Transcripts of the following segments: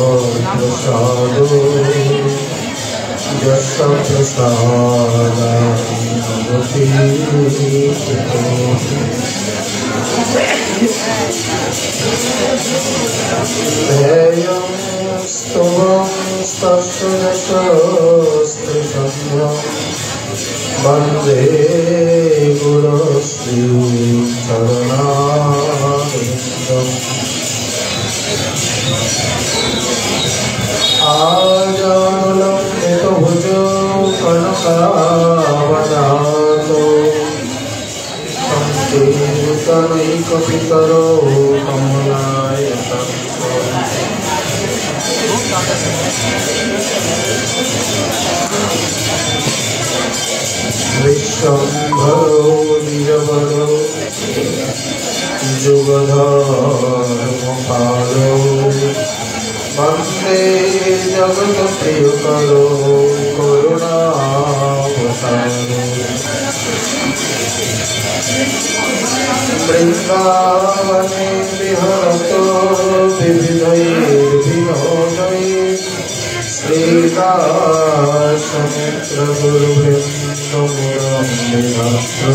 प्रसादो यस्य प्रसादान्नवति ध्येयं स्तवं तस्य यशस्त्रिसंज्ञं वन्दे गुरुश्रीचरणारविन्दम् आजानुलम्बितभुजो कनकावदातो संकीर्तनैकपितरो कमलायताक्षो विश्वम्भरो निजबलो जुगधर्मपालो वन्दे जगत्प्रियकरो करुणावतारो वृन्दावने विहरतो विविधैर्विनोदैः श्रीदासमित्रगुरुवृन्दमुरलिनाथो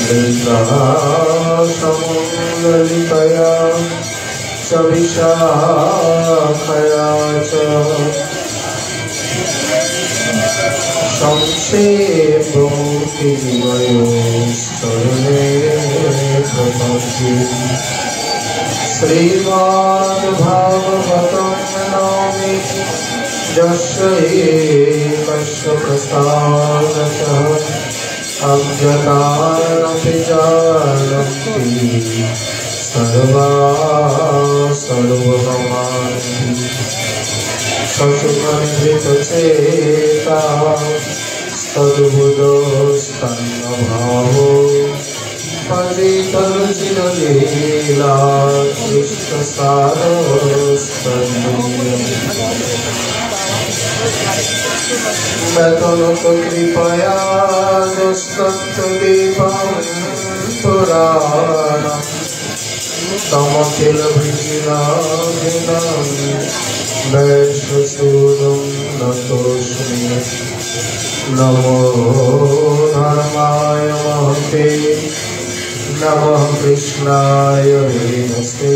वृन्दासमुल्ललितया च विशाखया च संक्षेपमूर्तिमयोश्चरणे प्रपद्ये श्रीमद्भागवतं नमामि यस्य एकस्य प्रसादतः अज्ञातारपि जानन्ति सर्वगमान्ति सचेता तद्बुद्धस्तन्नभावो पतितरुचिरलीला कृपया दुस्तत्तदीपं पुराणम् तमखिल विचिनाभिनं वैश्वसूनुं नतोऽस्मि नमो धर्माय महते नमः कृष्णाय वेदसे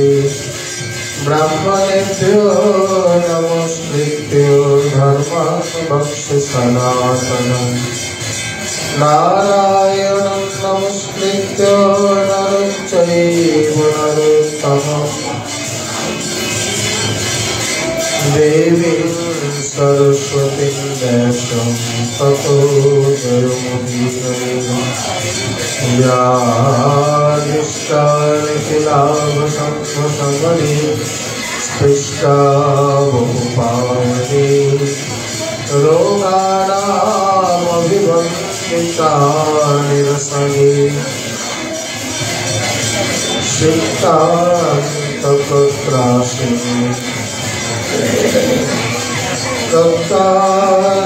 ब्राह्मणेभ्यो नमस्कृत्यो धर्मं सनातनं नारायणं नमस्कृत्य नरं चैव नरोत्तमं देवीं सरस्वतीं व्यासं ततो जयमुदीरये व्याधिष्ठानिखिलाभसंस्मृतमणि स्पृष्टा बहुपावनी रोगाणामभिवन्दिता निरसने सिद्धान्तपत्रासिनी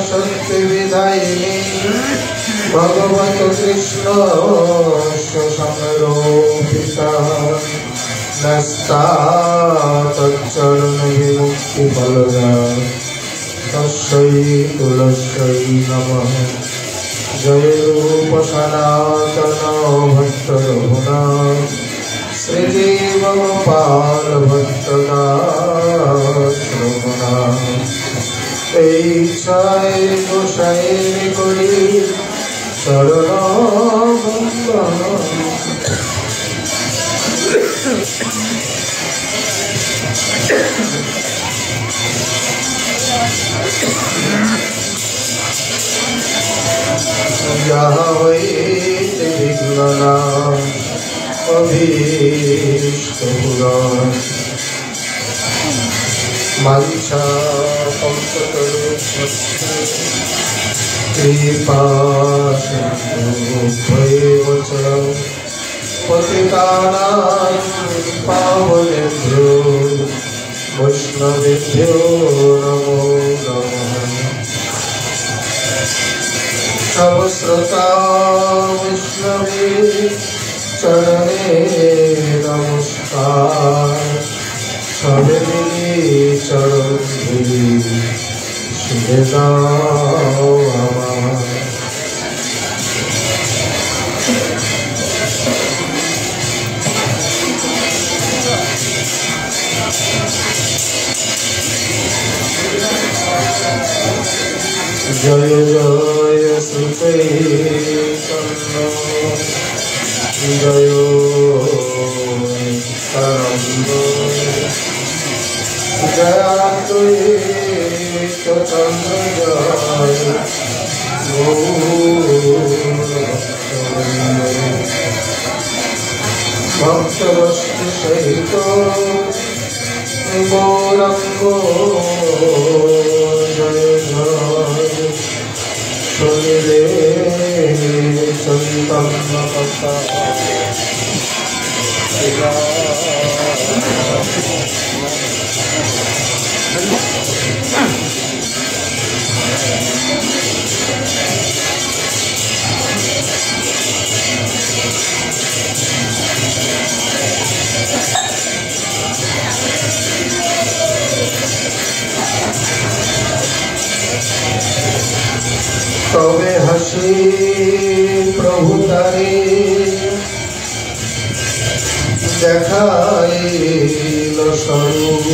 शक्तिविदायिनी भगवत कृष्ण संरोपिता नस्ता तच्चरणविमुक्तिफलदा तस्यै तुलस्यै नमः जय रूप सनातन भट्ट रघुनाथ श्रीजीव गोपाल भट्टनाथ रघुनाथ ऐक्षाय गोसाई करी शरणबंदन वै विघ्नना अभीष्टपुराण मंसा कृपा सिन्धुभ्यैव च पतितानां पावनेभ्यो वैष्णवेभ्यो नमो नमः। सब श्रोता वैष्णवे चरणे नमस्कार সবে মিলি চরণ ধুলি শুভে দাও আমার। জয় জয় শ্রীচৈতন্য জয় নিত্যানন্দ জয়াদ্বৈত চন্দ্র জয় ভক্তবস্তু সহিত গৌরাঙ্গ জয় জয় শুনিলে চৈতন্য কথা। তবে হাসি প্রভু তারে দেখাইল স্বরূপ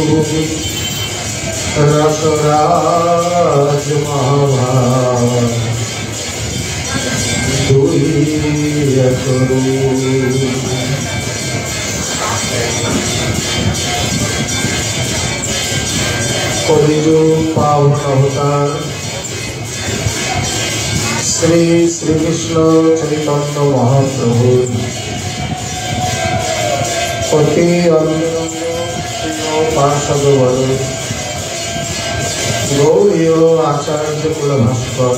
রসরাজ মহাভাব দুই এক রূপ। কলিযুগ পাবন অবতার শ্রী শ্রীকৃষ্ণ চৈতন্য মহাপ্রভু অতি পার্ষদ গৌরীয় আচার্য কুল ভাস্কর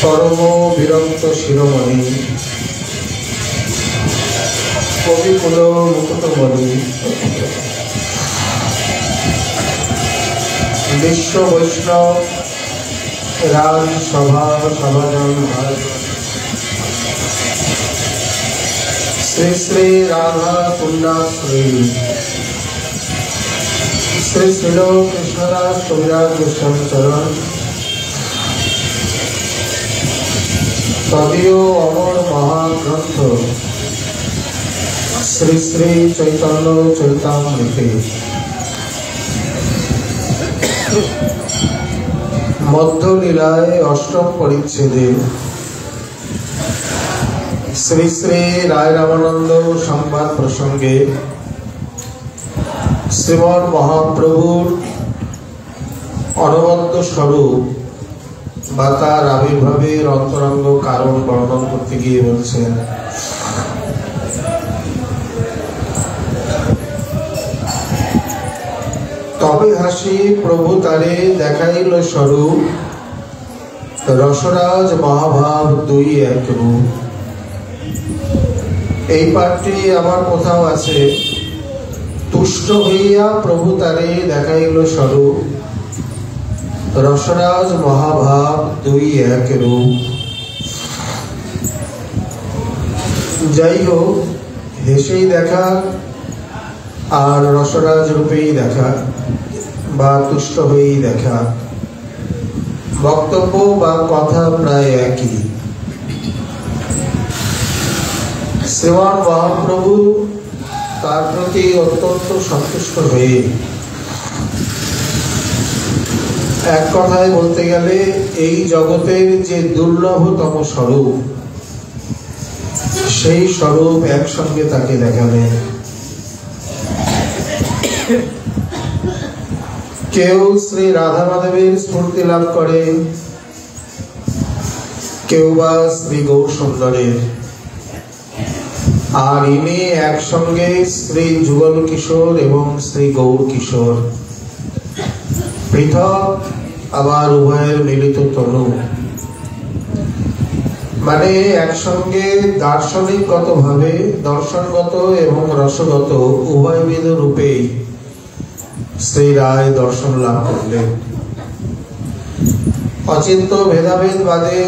পরম বিরক্ত শিরোমণি কবিকুল মুকুটমণি বিশ্ব বৈষ্ণব রাজসভা সভাজন শ্রী শ্রী রাধা কুণ্ডাশ্রী শ্রী শ্রীল কৃষ্ণদাস কবিরাজ গোস্বামী চরণ তদীয় অমর মহাগ্রন্থ শ্রী শ্রী চৈতন্য চরিতামৃতে মধ্যলীলায় অষ্টম পরিচ্ছেদে শ্রী শ্রী রায় রামানন্দ সংবাদ প্রসঙ্গে শ্রীমন মহাপ্রভুর অনবদ্য স্বরূপ বা তার আবির্ভাবের অন্তরঙ্গ কারণ বর্ণন করতে গিয়ে বলছেন, তবে হাসি প্রভু তারে দেখাইল স্বরূপ রসরাজ মহাভাব দুই এক রূপ। এই পাঠটি আমার কোথাও আছে, তুষ্ট হইয়া প্রভু তারে দেখাইল স্বরূপ রসরাজ মহাভাব দুই এক রূপ। যাই হোক, হেসেই দেখা আর রসরাজ রূপেই দেখা বা তুষ্ট হয়েই দেখা, বক্তব্য বা কথা প্রায় একই। শ্রীমান মহাপ্রভু তার প্রতি অত্যন্ত সন্তুষ্ট হয়ে, এক কথায় বলতে গেলে এই জগতের যে দুর্লভতম স্বরূপ, সেই স্বরূপ একসঙ্গে তাকে দেখালেন। কেউ শ্রী রাধা মাধবের স্ফূর্তি লাভ করে, কেউ বা শ্রী গৌর সুন্দরের, আর ইনি একসঙ্গে শ্রী যুগল কিশোর এবং শ্রী গৌর কিশোর, পৃথক আবার উভয়ের মিলিত তনু, মানে একসঙ্গে দার্শনিকগত ভাবে, দর্শনগত এবং রসগত উভয়বিধ রূপেই শ্রী রায় দর্শন লাভ করলেন। অচিন্ত ভেদাভেদ বাদে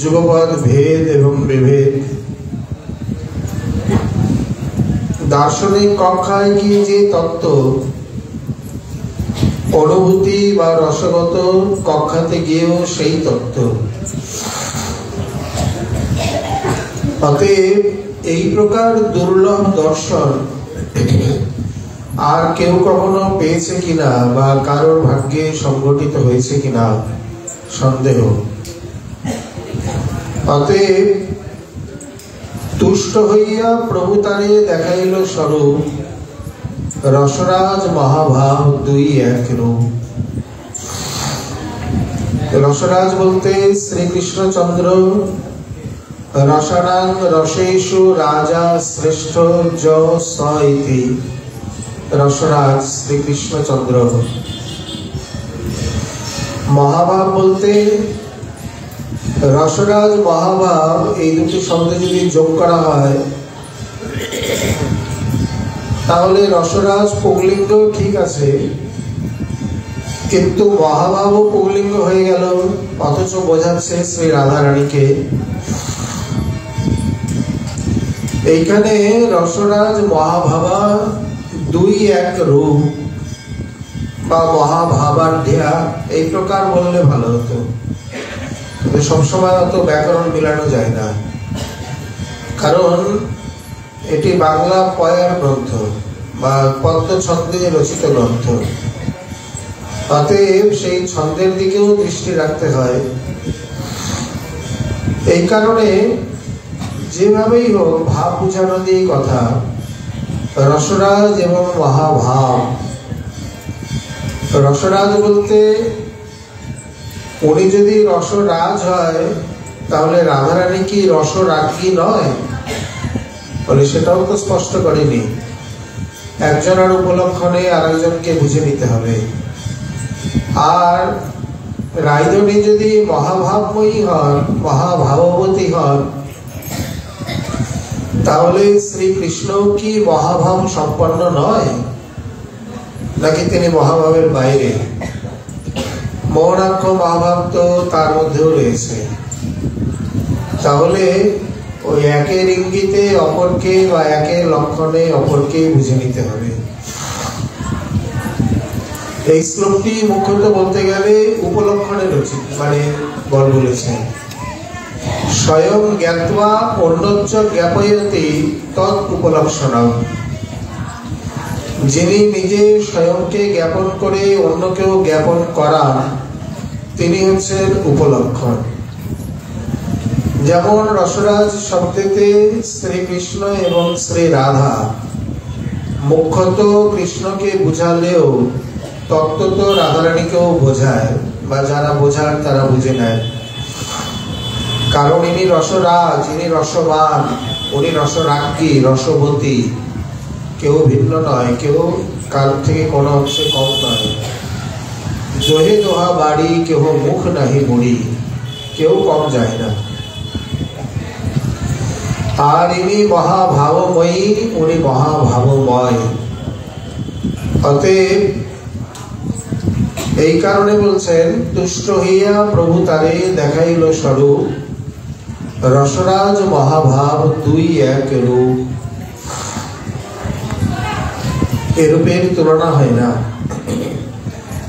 যুগপদ ভেদ এবং বিভেদ দার্শনিক কক্ষায় কি যে তত্ত্ব অনুভূতি বা রসগত কক্ষাতে গিয়েও সেই তত্ত্ব। অতএব এই প্রকার দুর্লভ দর্শন আর কেউ কখনো পেয়েছে কিনা বা কারোর ভাগ্যে সংঘটিত হয়েছে কিনা সন্দেহ। অতএব তুষ্ট হইয়া প্রভু তারে দেখাইল স্বরূপ, রসরাজ মহাভাব দুই এক রূপ। রসরাজ বলতে শ্রীকৃষ্ণচন্দ্র, রসানাং রসেষু রাজা শ্রেষ্ঠ য স ইতি। রসরাজ শ্রীকৃষ্ণচন্দ্র। মহাভাব বলতে রসরাজ মহাভাব, এই দুটি শব্দ যদি যোগ করা হয় তাহলে রসরাজ পুংলিঙ্গ ঠিক আছে, কিন্তু মহাভাব পুংলিঙ্গ হয়ে গেল, অথচ বোঝাচ্ছে শ্রী রাধারানীকে। এইখানে রসরাজ মহাভাবা দুই এক রূপ বা মহাভাবাঢ্যা এই প্রকার বললে ভালো হতো। সবসময় অত ব্যাকরণ মিলানো যায় না, কারণ এটি বাংলা পয়ার গ্রন্থ বা পদ্ম ছন্দে রচিত গ্রন্থ। অতএব সেই ছন্দের দিকেও দৃষ্টি রাখতে হয়। এই কারণে যেভাবেই হোক ভাব বুঝানো দিয়ে কথা। রসরাজ এবং মহাভাব। রসরাজ বলতে উনি যদি রসরাজ হয় তাহলে রাধারানী কি রসরাজ্ঞী নয়? বলে সেটাও তো স্পষ্ট করেনি। একজনের উপলক্ষণে আর একজনকে বুঝে নিতে হবে। আর রাইদনী যদি মহাভাবময়ী হন, মহাভাববতী হন, তাহলে শ্রীকৃষ্ণ কি মহাভাব সম্পন্ন নয়, নাকি তিনি মহাভাবের বাইরে? মৌনাক্ষ মহাভাব তো তার মধ্যেও রয়েছে। তাহলে ওই একের ইঙ্গিতে অপরকে বা একের লক্ষণে অপরকে বুঝে নিতে হবে। এই শ্লোকটি মুখ্যত বলতে গেলে উপলক্ষণে রচিত, মানে বলেছেন স্বয়ং জ্ঞাত্বা অন্যচ্চ জ্ঞাপয়তি তৎ উপলক্ষণম। যিনি নিজে স্বয়ংকে জ্ঞাপন করে অন্যকেও জ্ঞাপন করান, তিনি হচ্ছেন উপলক্ষণ। যেমন রসরাজ শব্দেতে শ্রীকৃষ্ণ এবং শ্রী রাধা মুখ্যত কৃষ্ণকে বুঝালেও তত্ত্বত রাধারানীকেও বোঝায়, বা যারা বোঝার তারা বুঝে নেয়। কারণ ইনি রসরাজ, ইনি রসবান, উনি রসরাজ্ঞী, রসবতী। কেউ ভিন্ন নয়, কেউ কার থেকে কোনো অংশে কম নয়। জোহে দোহা বাড়ি কেহ মুখ নাহি মুড়ি, কেউ কম যায় না। আর ইনি মহাভাবময়ী, উনি মহাভাবময়। অতএব এই কারণে বলছেন তুষ্ট হইয়া প্রভু তারে দেখাইল স্বরূপ, রসরাজ মহাভাব দুই এক রূপ। এরূপের তুলনা হয় না।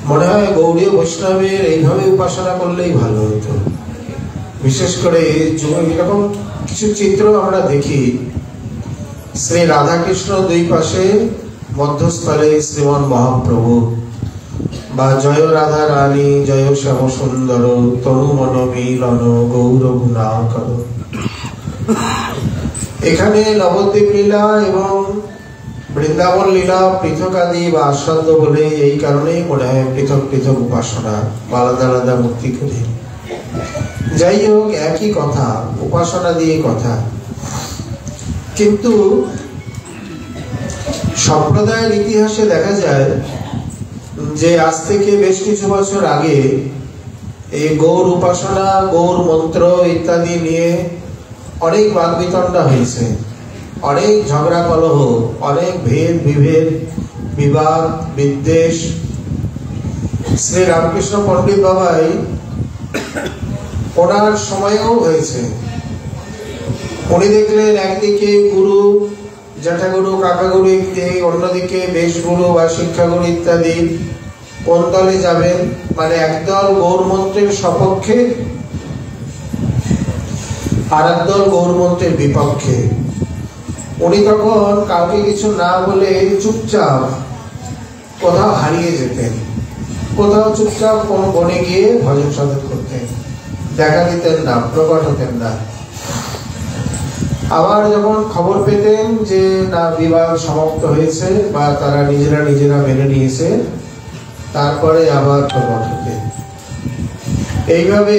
মনে হয় গৌড়ীয় বৈষ্ণবের এইভাবে উপাসনা করলেই ভালো হতো। বিশেষ করে এরকম কিছু চিত্র আমরা দেখি, শ্রী রাধাকৃষ্ণ দুই পাশে, মধ্যস্থলে শ্রীমন মহাপ্রভু, বা জয় রাধা রানী জয় শ্যাম সুন্দর তনু মন মিলন গৌর গুণাকর। এখানে নবদ্বীপ লীলা এবং বৃন্দাবন লীলা পৃথক আদি বা আস্বাদ্য বলে এই কারণেই মনে হয় পৃথক পৃথক উপাসনা বা আলাদা আলাদা মুক্তি করে। যাই হোক, একই কথা, উপাসনা দিয়ে কথা। কিন্তু সম্প্রদায়ের ইতিহাসে দেখা যায় যে আজ থেকে বেশ কিছু বছর আগে এই গৌর উপাসনা, গৌর মন্ত্র ইত্যাদি নিয়ে অনেক বাদবিতণ্ডা হয়েছে, অনেক ঝগড়া কলহ, অনেক ভেদ বিভেদ, বিবাদ বিদ্বেষ। শ্রী রামকৃষ্ণ পণ্ডিত বাবাই ওনার সময়েও হয়েছে। উনি দেখলেন একদিকে গুরু জ্যাঠাগুরু, কাকাগুরু, অন্যদিকে বেশগুরু বা শিক্ষাগুরু ইত্যাদি কোন দলে যাবেন? মানে একদল গৌরমন্ত্রের সপক্ষে, আর একদল গৌরমন্ত্রের বিপক্ষে। উনি তখন কাউকে কিছু না বলে চুপচাপ কোথাও হারিয়ে যেতেন, কোথাও চুপচাপ কোনো বনে গিয়ে ভজন সাধন করতেন, দেখা দিতেন না, প্রকট হতেন না। আবার যখন খবর পেতেন যে না বিবাহ সমাপ্ত হয়েছে বা তারা নিজেরা মেনে নিয়েছে, তারপরে আবার প্রকট হতেন। এইভাবে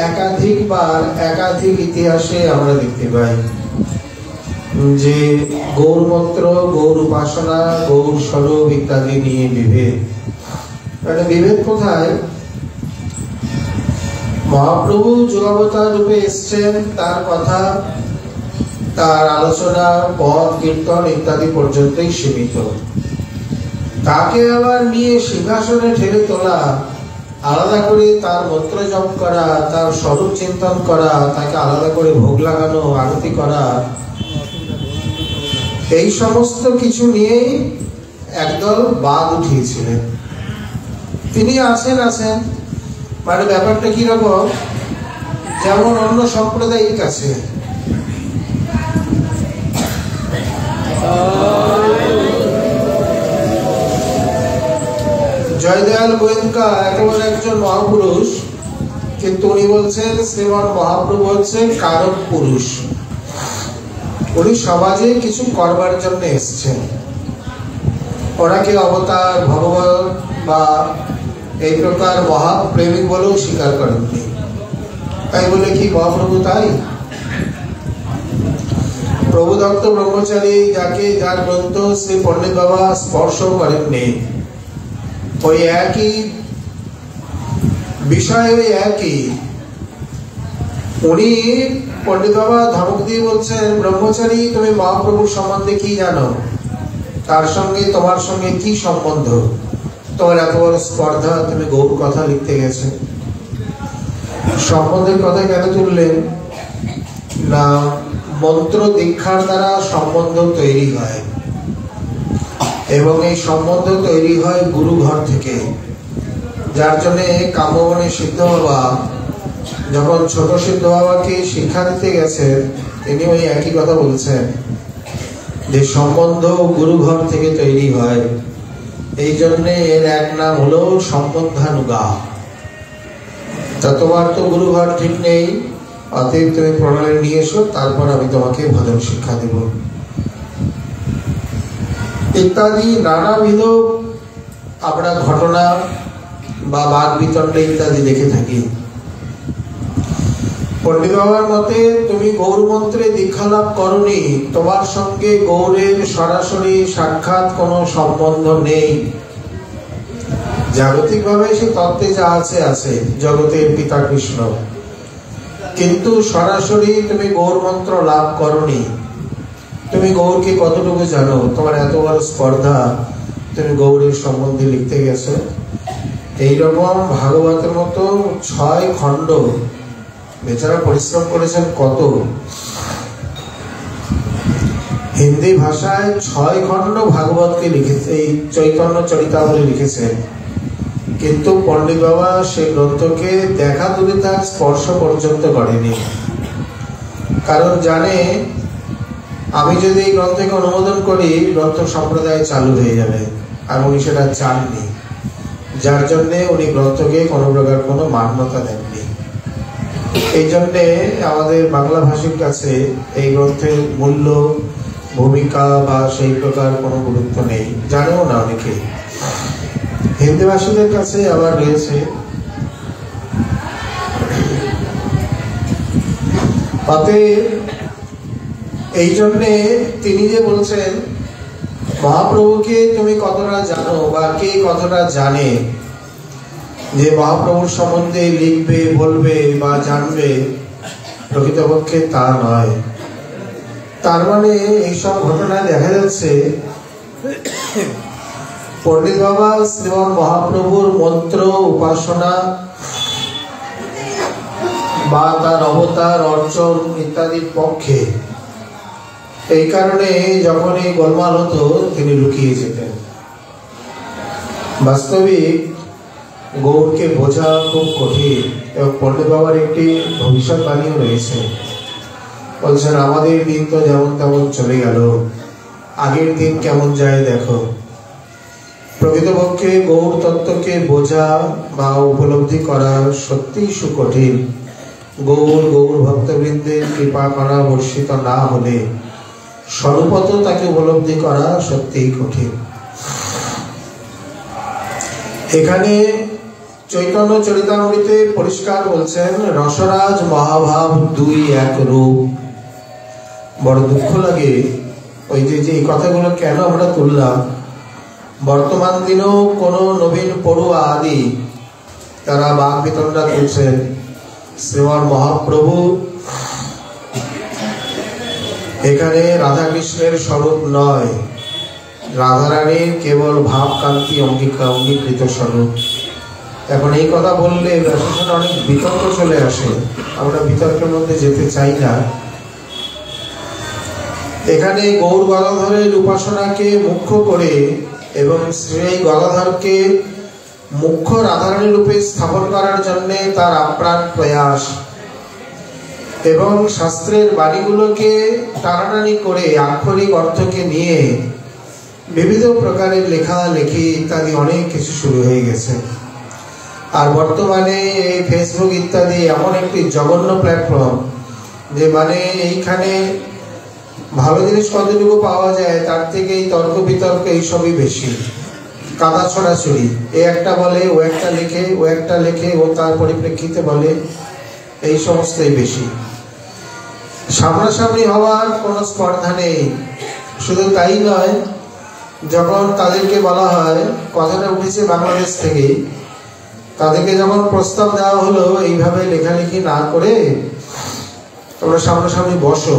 একাধিকবার একাধিক ইতিহাসে আমরা দেখতে পাই যে গৌর মন্ত্র, গৌর উপাসনা, গৌর স্বরূপ ইত্যাদি নিয়ে বিভেদ। মানে বিভেদ কোথায়? মহাপ্রভু যুগাবতার রূপে এসছেন, তার কথা, তার আলোচনা, পদ কীর্তন ইত্যাদি পর্যন্তই সীমিত। তাকে আবার নিয়ে সিংহাসনে ঠেলে তোলা, আলাদা করে তার মন্ত্র জপ করা, তার স্বরূপ চিন্তন করা, তাকে আলাদা করে ভোগ লাগানো, আরতি করা, এই সমস্ত কিছু নিয়েই একদল বাদ উঠিয়েছিলেন। তিনি আছেন, মানে ব্যাপারটা কিরকম? যেমন অন্য সাম্প্রদায়িক আছে, জয়দয়াল গোয়েঙ্কা একেবারে একজন মহাপুরুষ, কিন্তু উনি বলছেন শ্রীমান মহাপ্রভু হচ্ছেন কারক পুরুষ। উনি সমাজে কিছু করবার জন্য এসছেন, ওনাকে অবতার, ভগবান বা এই প্রকার মহাপ্রেমিক বলেও স্বীকার করেননি। তাই বলে কি মহাপ্রভু তাই? প্রভুদত্ত ব্রহ্মচারী, যার গ্রন্থ শ্রী পণ্ডিত বাবা স্পর্শ করেননি, ওই একই বিষয়, ওই একই। উনি পণ্ডিত বাবা ধমক দিয়ে বলছেন, ব্রহ্মচারী তুমি মহাপ্রভুর সম্বন্ধে কি জানো? তার সঙ্গে তোমার সঙ্গে কি সম্বন্ধ? তোমার এত বড় স্পর্ধা, তুমি গৌর কথা লিখতে গেছে। সম্বন্ধের কথা কেন তুললেন? না, মন্ত্র দীক্ষার দ্বারা সম্বন্ধ তৈরি হয়, এবং এই সম্বন্ধ তৈরি হয় গুরু ঘর থেকে। যার জন্য কাম্যবনে সিদ্ধ বাবা যখন ছোট সিদ্ধ বাবাকে শিক্ষা দিতে গেছেন, তিনি ওই একই কথা বলছেন যে সম্বন্ধ গুরু ঘর থেকে তৈরি হয়। এই জন্য এর এক নাম হলো সম্বন্ধানুগা। তা তোমার তো গুরু ঘর ঠিক নেই, অতএব তুমি প্রণালী নিয়ে এসো, তারপর আমি তোমাকে ভজন শিক্ষা দেব ইত্যাদি নানাবিধ আমরা ঘটনা বা বাদ বিতণ্ডা ইত্যাদি দেখে থাকি। পণ্ডিত বাবার মতে তুমি গৌর মন্ত্রে দীক্ষা লাভ করনি, তোমার সঙ্গে গৌরের সরাসরি সাক্ষাৎ কোনো সম্বন্ধ নেই। জাগতিক ভাবে সে তত্ত্বে যা আছে, জগতের পিতা কৃষ্ণ, কিন্তু সরাসরি তুমি গৌর মন্ত্র লাভ করনি। তুমি গৌরকে কতটুকু জানো? তোমার এত বড় স্পর্ধা, তুমি গৌরের সম্বন্ধে লিখতে গেছো। এইরকম ভাগবতের মতো 6 খণ্ড বেচারা পরিশ্রম করেছেন কত। হিন্দি ভাষায় 6 খণ্ড ভাগবতকে লিখেছে, এই চৈতন্য চরিতাবলী লিখেছেন, কিন্তু পণ্ডিত বাবা সেই গ্রন্থকে দেখা দূরে তার স্পর্শ পর্যন্ত করেনি। কারণ জানে আমি যদি এই গ্রন্থকে অনুমোদন করি, গ্রন্থ সম্প্রদায় চালু হয়ে যাবে, আর উনি সেটা চাননি। যার জন্যে উনি গ্রন্থকে কোনো প্রকার কোনো মান্যতা দেননি। এই জন্যে আমাদের বাংলা ভাষীর কাছে এই গ্রন্থের মূল্য, ভূমিকা বা সেই প্রকার কোনো গুরুত্ব নেই, জানেও না অনেকে। হিন্দি ভাষীদের কাছে আবার রয়েছে। এই জন্যে তিনি যে বলছেন মহাপ্রভুকে তুমি কতটা জানো বা কে কতটা জানে, যে মহাপ্রভুর সম্বন্ধে লিখবে, বলবে বা জানবে, প্রকৃতপক্ষে তা নয়। তার মানে এইসব ঘটনায় দেখা যাচ্ছে পণ্ডিত বাবা শ্রীমান মহাপ্রভুর মন্ত্র উপাসনা বা তার অবতার অর্চন ইত্যাদির পক্ষে, এই কারণে যখন এই গোলমাল হতো তিনি লুকিয়ে যেতেন। বাস্তবিক গৌরকে বোঝা খুব কঠিন এবং পণ্ডিত বাবার একটি ভবিষ্যৎবাণীও রয়েছে। বলছেন আমাদের দিন তো যেমন তেমন চলে গেল, আগের দিন কেমন যায় দেখো। প্রকৃতপক্ষে গৌর তত্ত্বকে বোঝা বা উপলব্ধি করা সত্যিই সুকঠিন। গৌর ভক্তবৃন্দের কৃপা করা বর্ষিত না হলে স্বরূপত তাকে উপলব্ধি করা সত্যিই কঠিন। এখানে চৈতন্য চরিতামৃতে পরিষ্কার বলছেন রসরাজ মহাভাব দুই এক রূপ। বড় দুঃখ লাগে ওই যে এই কথাগুলো কেন আমরা তুললাম। বর্তমান দিনেও কোন নবীন পড়ুয়া আদি তারা বাক বিতণ্ডা করছেন শ্রীমান মহাপ্রভু এখানে রাধা কৃষ্ণের স্বরূপ নয়, রাধারানীর কেবল ভাবকান্তি অঙ্গীকৃত স্বরূপ। এখন এই কথা বললে ব্যাপারে অনেক বিতর্ক চলে আসে, আমরা বিতর্কের মধ্যে যেতে চাই না। এখানে গৌর গদাধরের উপাসনাকে মুখ্য করে এবং সেই গদাধরকে মুখ্য রাধারানী রূপে স্থাপন করার জন্য তার আপ্রাণ প্রয়াস এবং শাস্ত্রের বাণীগুলোকে টানাটানি করে আক্ষরিক অর্থকে নিয়ে বিবিধ প্রকারের লেখালেখি ইত্যাদি অনেক কিছু শুরু হয়ে গেছে। আর বর্তমানে এই ফেসবুক ইত্যাদি এমন একটি জঘন্য প্ল্যাটফর্ম যে মানে এইখানে ভালো জিনিস কতটুকু পাওয়া যায় তার থেকে এই তর্ক বিতর্ক এইসবই বেশি, কাদা ছড়াছড়ি। এ একটা বলে, ও একটা লেখে, ও একটা লেখে, ও তার পরিপ্রেক্ষিতে বলে, এই সমস্তই বেশি। সামনাসামনি হওয়ার কোনো স্পর্ধা নেই। শুধু তাই নয়, যখন তাদেরকে বলা হয়, কথাটা উঠেছে বাংলাদেশ থেকে, তাদেরকে যখন প্রস্তাব দেওয়া হলো এইভাবে লেখালেখি না করে তোমরা সামনাসামনি বসো,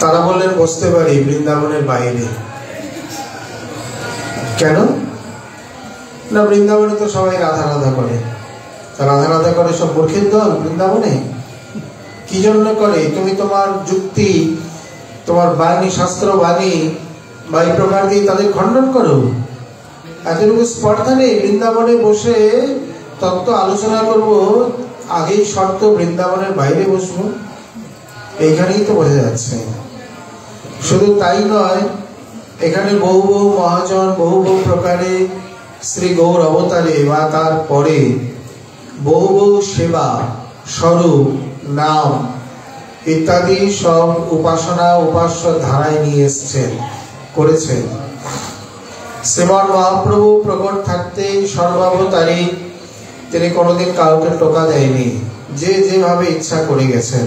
তারা বললেন বসতে পারি বৃন্দাবনের বাইরে। কেন না, বৃন্দাবনে তো সবাই রাধা রাধা করে। রাধা রাধা করে সব মূর্খের দল বৃন্দাবনে। কি জন্য করে? তুমি তোমার যুক্তি, তোমার বাণী, শাস্ত্র বাণী বা এই প্রকার দিয়ে তাদের খণ্ডন করো। এতটুকু স্পর্ধা নেই। বৃন্দাবনে বসে তত্ত্ব আলোচনা করব, আগেই শর্ত বৃন্দাবনের বাইরে বসবো, এইখানেই তো বোঝা যাচ্ছে। শুধু তাই নয়, এখানে বহু বহু মহাজন বহু বহু প্রকারে শ্রী গৌর অবতারে বা তার পরে বহু বহু সেবা, স্বরূপ, নাম ইত্যাদি সব উপাসনা উপাস্য ধারায় নিয়ে এসছেন, করেছেন। শ্রীমান মহাপ্রভু প্রকট থাকতেই সর্বাবতারী, তিনি কোনোদিন কাউকে টোকা দেয়নি, যে যেভাবে ইচ্ছা করে গেছেন।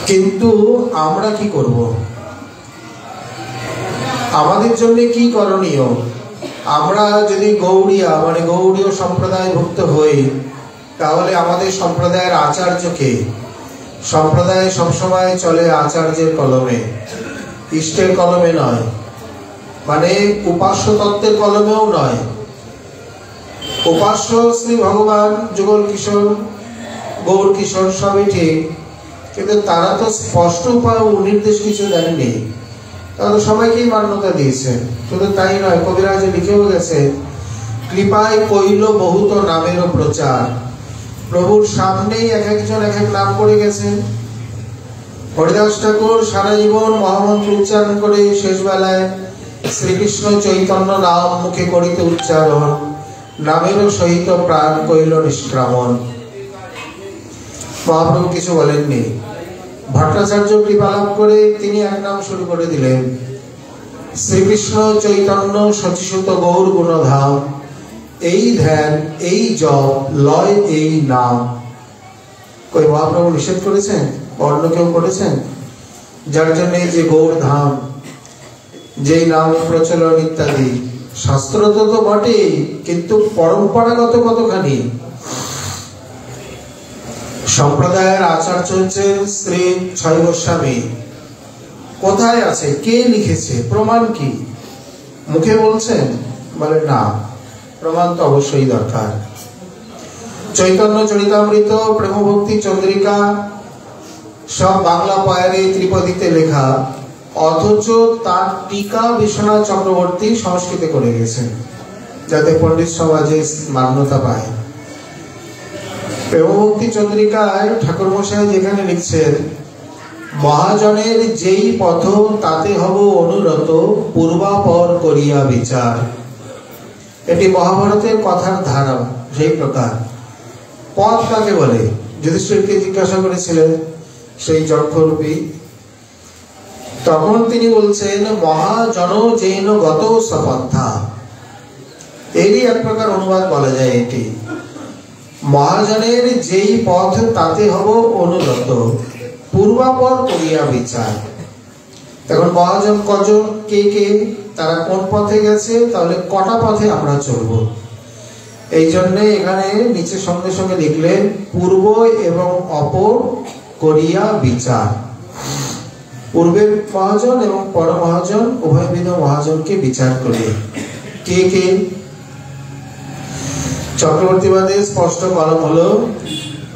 কিন্তু আমরা কি করব? আমাদের জন্য কি করণীয়? আমরা যদি গৌড়িয়া মানে গৌড়ীয় সম্প্রদায়ভুক্ত হই, তাহলে আমাদের সম্প্রদায়ের আচার্যকে, সম্প্রদায় সবসময় চলে আচার্যের কলমে, ইষ্টের কলমে নয়, মানে উপাস্য তত্ত্বের কলমেও নয়। উপাস্য শ্রী ভগবান, যুগল কিশোর, গৌর কিশোর সবই ঠিক, কিন্তু তারা তো স্পষ্ট উপায় নির্দেশ কিছু দেননি। তারা তো সবাইকেই মান্যতা দিয়েছেন। শুধু তাই নয়, কবিরাজ লিখেও গেছে, কৃপায় কইল বহুত নামেরও প্রচার। প্রভুর সামনেই এক একজন এক এক নাম করে গেছেন। হরিদাস ঠাকুর সারা জীবন মহামন্ত্র উচ্চারণ করে শেষ বেলায় শ্রীকৃষ্ণ চৈতন্য নাম মুখে করিতে উচ্চারণ, নামেরও সহিত প্রাণ কইল নিষ্ক্রামণ। মহাপ্রভু কিছু বলেননি। ভট্টাচার্য কৃপা লাভ করে তিনি এক নাম শুরু করে দিলেন, শ্রীকৃষ্ণ চৈতন্য শচীসুত গৌর গুণধাম। এই ধ্যান, এই জপ, লয় এই নাম। কই মহাপ্রভু নিষেধ করেছেন? অন্য কেউ করেছেন? যার জন্য এই যে গৌর ধাম, যেই নাম প্রচলন ইত্যাদি, শাস্ত্র তো বটেই, কিন্তু পরম্পরাগত কতখানি। সম্প্রদায়ের আচার্য হচ্ছেন শ্রী ছয় গোস্বামী। কোথায় আছে? কে লিখেছে? প্রমাণ কি? মুখে বলছেন? বলে না, প্রমাণ তো অবশ্যই দরকার। চৈতন্য চরিতামৃত, প্রেম ভক্তি চন্দ্রিকা সব বাংলা পায়ারে ত্রিপদীতে লেখা, অথচ তার টিকা বিশ্বনাথ চক্রবর্তী সংস্কৃতে করে গেছেন যাতে পণ্ডিত সমাজে মান্যতা পায়। প্রেমভক্তি চন্দ্রিকায় ঠাকুর মশাই যেখানে লিখছেন, মহাজনের যেই পথ তাতে হব অনুরত, পূর্বাপর করিয়া বিচার। এটি মহাভারতের কথার ধারা সেই প্রকার। পথ কাকে বলে? যুধিষ্ঠিরকে জিজ্ঞাসা করেছিলেন সেই যক্ষরূপী, তখন তিনি বলছেন মহাজন যেন গত সপন্থা। এরই এক প্রকার অনুবাদ বলা যায় এটি, মহাজনের যেই পথ তাতে হব অনুরত, পূর্বাপর করিয়া বিচার। এখন মহাজন কজন, কে কে, তারা কোন পথে গেছে, তাহলে কটা পথে আমরা চলব। এই জন্য এখানে নিচে সঙ্গে সঙ্গে লিখলেন পূর্ব এবং অপর করিয়া বিচার। পূর্বের মহাজন এবং পর মহাজন উভয়বিধ মহাজনকে বিচার করে। কে কে? চক্রবর্তীবাদে স্পষ্ট কলম হলো,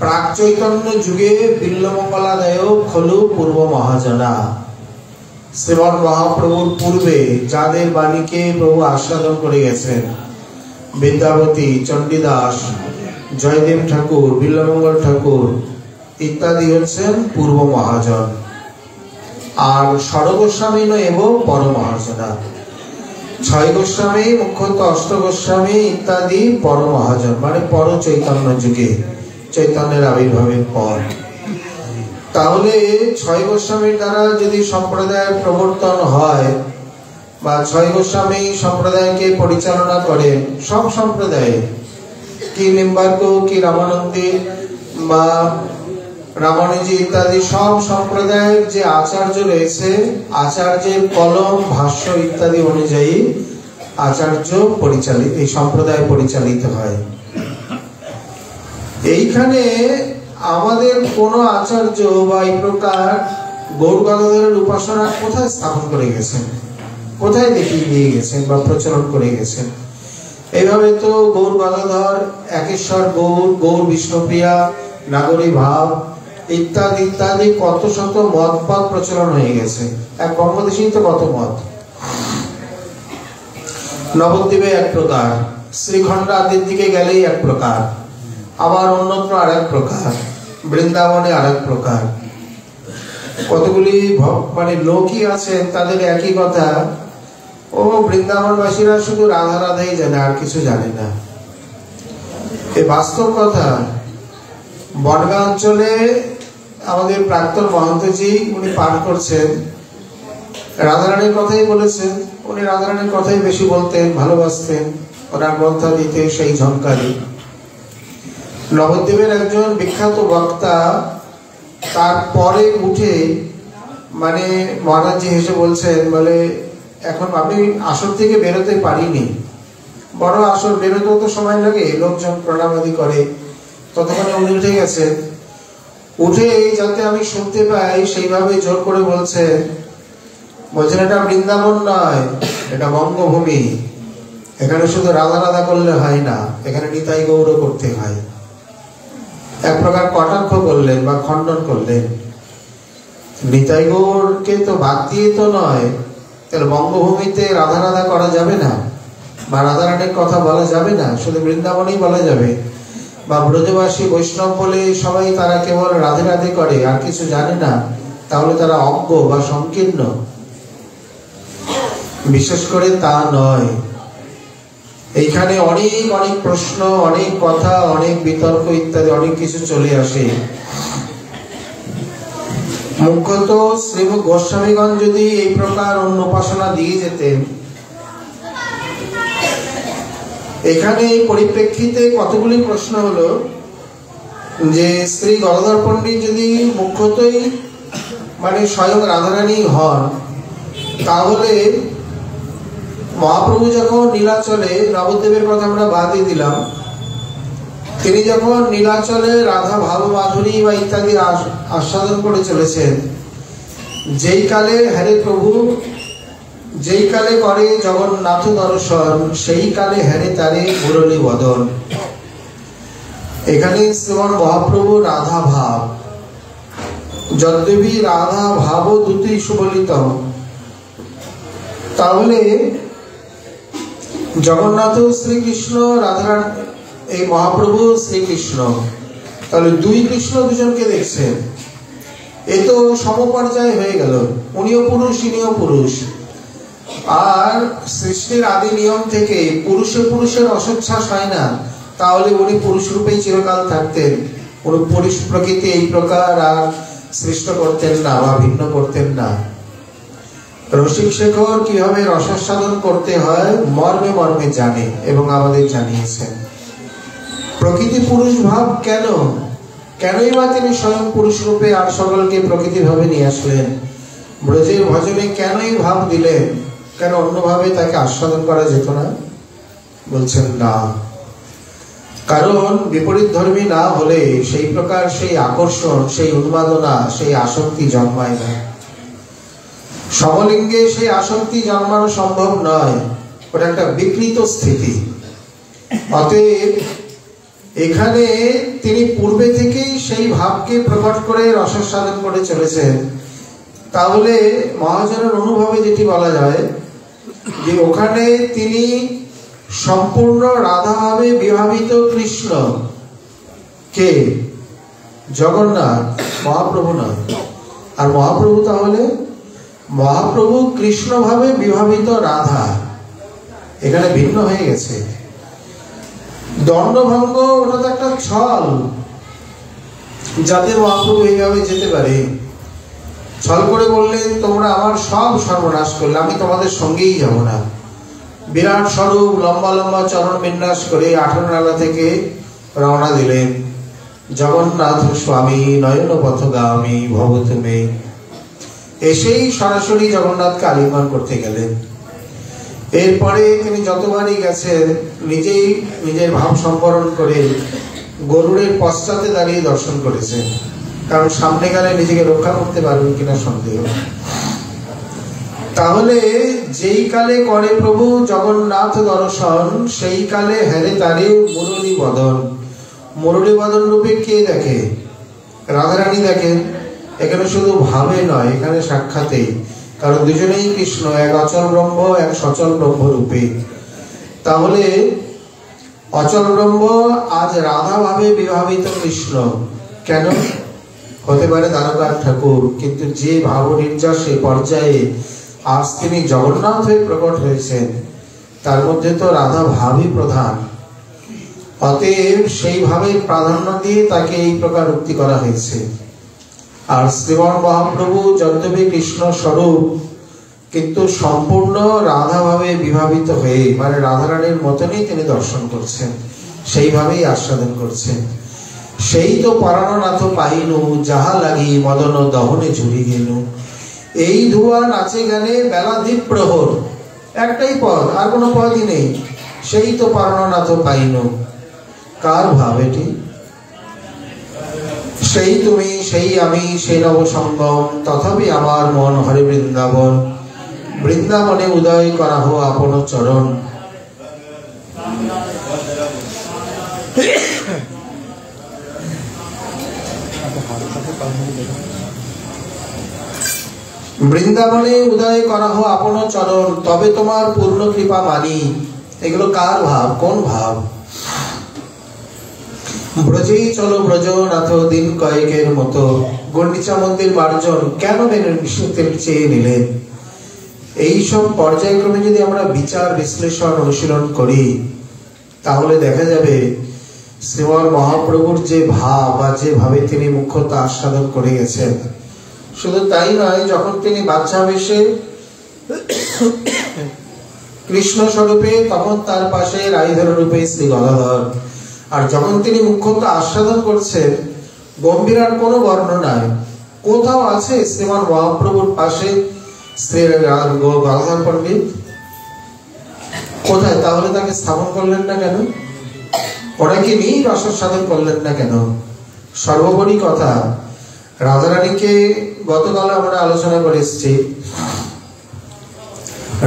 প্রাক চৈতন্য যুগে বিল্লমঙ্গলাদায় খলু পূর্ব মহাজনা। শ্রীমন মহাপ্রভুর পূর্বে যাদের বাণীকে প্রভু আস্বাদন করে গেছেন, বিদ্যাবতী, চণ্ডীদাস, জয়দেব ঠাকুর, বিল্লমঙ্গল ঠাকুর ইত্যাদি হচ্ছেন পূর্ব মহাজন। আর ষড়গোস্বামী এবং পর মহাজনা, ছয় গোস্বামী, মুখ্যত অষ্ট গোস্বামী ইত্যাদি পর মহাজন, মানে পর চৈতন্য যুগে, চৈতন্যের আবির্ভাবের পর। তাহলে ছয় গোস্বামীর দ্বারা যদি সম্প্রদায়ের প্রবর্তন হয়, বা ছয় গোস্বামী সম্প্রদায়কে পরিচালনা করে, সব সম্প্রদায়ে কি নিম্বার্ক, কি রামানন্দী বা রামানুজি ইত্যাদি সব সম্প্রদায়ের যে আচার্য রয়েছে, আচার্যের কলম, ভাষ্য ইত্যাদি অনুযায়ী আচার্য পরিচালিত, এই সম্প্রদায় পরিচালিত হয়। এইখানে আমাদের কোন আচার্য বা এই প্রকার গৌর গদাধরের উপাসনা কোথায় স্থাপন করে গেছেন, কোথায় দেখিয়ে দিয়ে গেছেন বা প্রচলন করে গেছেন? এইভাবে তো গৌর গদাধর, একেশ্বর গৌর, গৌর বিষ্ণুপ্রিয়া, নাগরী ভাব ইত্যাদি ইত্যাদি কত শত মত পথ প্রচলন হয়ে গেছে। এক বঙ্গদেশেই তো কত মত। নবদ্বীপে এক প্রকার, শ্রীখণ্ড আদির দিকে গেলেই এক প্রকার, আবার অন্যত্র আর এক প্রকার, বৃন্দাবনে আর এক প্রকার। কতগুলি মানে লোকই আছেন তাদের একই কথা, ও বৃন্দাবনবাসীরা শুধু রাধা রাধাই জানে, আর কিছু জানে না। এই বাস্তব কথা। বনগাঁ অঞ্চলে আমাদের প্রাক্তন মহন্তজি উনি পাঠ করছেন, রাধারানীর কথাই বলেছেন। উনি রাধারানীর কথাই বেশি বলতেন, ভালোবাসতেন, ওনার গ্রন্থাদিতে সেই ঝঙ্কারি। নবদ্বীপের একজন বিখ্যাত বক্তা তারপরে উঠে মানে মহারাজজি হেসে বলছেন, বলে এখন আমি আসর থেকে বেরোতে পারিনি, বড় আসর বেরোতেও তো সময় লাগে, লোকজন প্রণামাদি করে, ততক্ষণে উনি উঠে গেছেন। উঠে যাতে আমি শুনতে পাই সেইভাবে জোর করে বলছেন, এটা বৃন্দাবন নয়, এটা বঙ্গভূমি। এখানে শুধু রাধা রাধা করলে হয় না, এখানে নিতাই গৌর করতে হয়। এক প্রকার কটাক্ষ করলেন বা খণ্ডন করলেন। নিতাই গৌরকে তো বাদ দিয়ে তো নয়, তাহলে বঙ্গভূমিতে রাধা রাধা করা যাবে না, বা রাধারানীর কথা বলা যাবে না, শুধু বৃন্দাবনেই বলা যাবে। বা ব্রজবাসী বৈষ্ণব বলে সবাই তারা কেবল রাধে রাধে করে, আর কিছু জানে না, তাহলে তারা অজ্ঞ বা সংকীর্ণ। বিশেষ করে তা নয়। এইখানে অনেক অনেক প্রশ্ন, অনেক কথা, অনেক বিতর্ক ইত্যাদি অনেক কিছু চলে আসে। মুখ্যত শ্রীমুখ গোস্বামীগণ যদি এই প্রকার অন্য উপাসনা দিয়ে যেতেন, এখানে এই পরিপ্রেক্ষিতে কতগুলি প্রশ্ন হলো যে শ্রী গদাধর পণ্ডিত যদি মুখ্যতই মানে স্বয়ং রাধারানী হন, তাহলে মহাপ্রভু যখন নীলাচলে, নবদ্বীপের কথা আমরা বাদই দিলাম, তিনি যখন নীলাচলে রাধা ভাব মাধুরী বা ইত্যাদি আস্বাদন করে চলেছেন, যেই কালে হরে প্রভু যেই কালে করে জগন্নাথ দর্শন, সেই কালে হরে তারে মুরলী বদন। এখানে শ্রীমন মহাপ্রভু রাধা ভাব, যদ্যপি রাধা ভাব দুটি সুবলিত, তাহলে জগন্নাথ শ্রীকৃষ্ণ, রাধারানী, এই মহাপ্রভু শ্রীকৃষ্ণ, তাহলে দুই কৃষ্ণ দুজনকে দেখছেন। এ তো সমপর্যায় হয়ে গেল, উনিও পুরুষ ইনিও পুরুষ। আর সৃষ্টির আদি নিয়ম থেকে পুরুষে পুরুষের অসচ্ছ্বাস হয় না, তাহলে উনি পুরুষ রূপেই চিরকাল থাকতেন। উনি পুরুষ প্রকৃতি এই প্রকার আর সৃষ্ট করতেন না বা ভিন্ন করতেন না। রসিক শেখর কিভাবে রসাস্বাদন করতে হয় মর্মে মর্মে জানে এবং আমাদের জানিয়েছেন। প্রকৃতি পুরুষ ভাব কেনই বা তিনি স্বয়ং পুরুষ রূপে আর সকলকে প্রকৃতি ভাবে নিয়ে আসলেন? ব্রজের ভজনে কেনই ভাব দিলেন? কেন অন্যভাবে তাকে আস্বাদন করা যেত না? বলছেন না, কারণ বিপরীত ধর্মী না হলে সেই প্রকার সেই আকর্ষণ, সেই উন্মাদনা, সেই আসক্তি জন্মায় না। সমলিঙ্গে সেই আসক্তি জন্মানো সম্ভব নয়, ওটা একটা বিকৃত স্থিতি। অতএব এখানে তিনি পূর্বে থেকেই সেই ভাবকে প্রকট করে রসাস্বাদন করে চলেছেন। তাহলে মহাজনের অনুভবে যেটি বলা যায় যে ওখানে তিনি সম্পূর্ণ রাধাভাবে বিভাবিত কৃষ্ণ কে? জগন্নাথ, মহাপ্রভু নয়। আর মহাপ্রভু তাহলে মহাপ্রভু কৃষ্ণ ভাবে বিভাবিত রাধা, এখানে ভিন্ন হয়ে গেছে। দণ্ডভঙ্গ ওটা তো একটা ছল, যাতে মহাপ্রভু এইভাবে যেতে পারে। ছল করে বললেন তোমরা আমার সব সর্বনাশ করলে, আমি তোমাদের সঙ্গেই যাব না। বিরাট স্বরূপ লম্বা লম্বা চরণ বিন্যাস করে 18 নালা থেকে রওনা দিলেন। জগন্নাথ স্বামী নয়ন পথগামী ভব তুমি, এসেই সরাসরি জগন্নাথকে আলিঙ্গন করতে গেলেন। এরপরে তিনি যতবারই গেছেন নিজেই নিজের ভাব সম্বরণ করে গরুড়ের পশ্চাতে দাঁড়িয়ে দর্শন করেছেন, কারণ সামনে গেলে নিজেকে রক্ষা করতে পারবেন কিনা সন্দেহ। তাহলে যেই কালে করে প্রভু জগন্নাথ দর্শন, সেই কালে হেরে তারে মুরলী বদন। মুরলী বদন রূপে কে দেখে? রাধারানী দেখেন। এখানে শুধু ভাবে নয়, এখানে সাক্ষাতেই, কারণ দুজনেই কৃষ্ণ, এক অচল ব্রহ্ম, এক সচল ব্রহ্ম রূপে। তাহলে অচল ব্রহ্ম আজ রাধা ভাবে বিভাবিত কৃষ্ণ কেন? হতে পারে দ্বারকার ঠাকুর, কিন্তু যে ভাব নির্যাসে পর্যায়ে আজ তিনি জগন্নাথ হয়ে প্রকট হয়েছেন, তার মধ্যে তো রাধা ভাবই প্রধান। অতএব সেই ভাবে প্রাধান্য দিয়ে তাকে এই প্রকার উক্তি করা হয়েছে। আর শ্রীমন মহাপ্রভু যদ্যপি কৃষ্ণ স্বরূপ, কিন্তু সম্পূর্ণ রাধা ভাবে বিভাবিত হয়ে, মানে রাধারানীর মতনই তিনি দর্শন করছেন, সেইভাবেই আস্বাদন করছেন। সেই তো পরাণনাথ পাইনু, যাহা লাগি মদন দহনে ঝুরি গেল। এই ধোয়া নাচে গানে বেলা দ্বীপ প্রহর, একটাই পদ, আর কোনো পদই নেই। সেই তো পরাণনাথ পাইনু, কার ভাব এটি? সেই তুমি, সেই আমি, সেই নব সঙ্গম, তথাপি আমার মন হরে বৃন্দাবন। বৃন্দাবনে উদয় করা হো আপন চরণ। বৃন্দাবনে উদয় করা হো আপন চরণ, তবে তোমার পূর্ণ কৃপা মানি। এগুলো কার ভাব? কোন ভাব? ব্রজেই চলো ব্রজনাথ দিন কয়েকের মতো। গন্ডিচা মন্দির মার্জন কেন চেয়ে নিলেন? এইসব পর্যায়ক্রমে যদি আমরা বিচার বিশ্লেষণ অনুশীলন করি, তাহলে দেখা যাবে শ্রীমন মহাপ্রভুর যে ভাব বা যেভাবে তিনি মুখ্যত আস্বাদন করে গেছেন। শুধু তাই নয়, যখন তিনি বাচ্চা বেশে কৃষ্ণ স্বরূপে, তখন তার পাশে রাইধর রূপে শ্রী গদাধর। আর যখন তিনি মুখ্যত আস্বাদন করছেন, গম্ভীরার কোনো বর্ণনায় কোথাও আছে শ্রীমান মহাপ্রভুর পাশে শ্রী গদাধর পণ্ডিত? কোথায়? তাহলে তাকে স্থাপন করলেন না কেন? ওনাকে নিয়েই রসাস্বাদন করলেন না কেন? সর্বোপরি কথা, রাধারানীকে গতকাল আমরা আলোচনা করে এসেছি।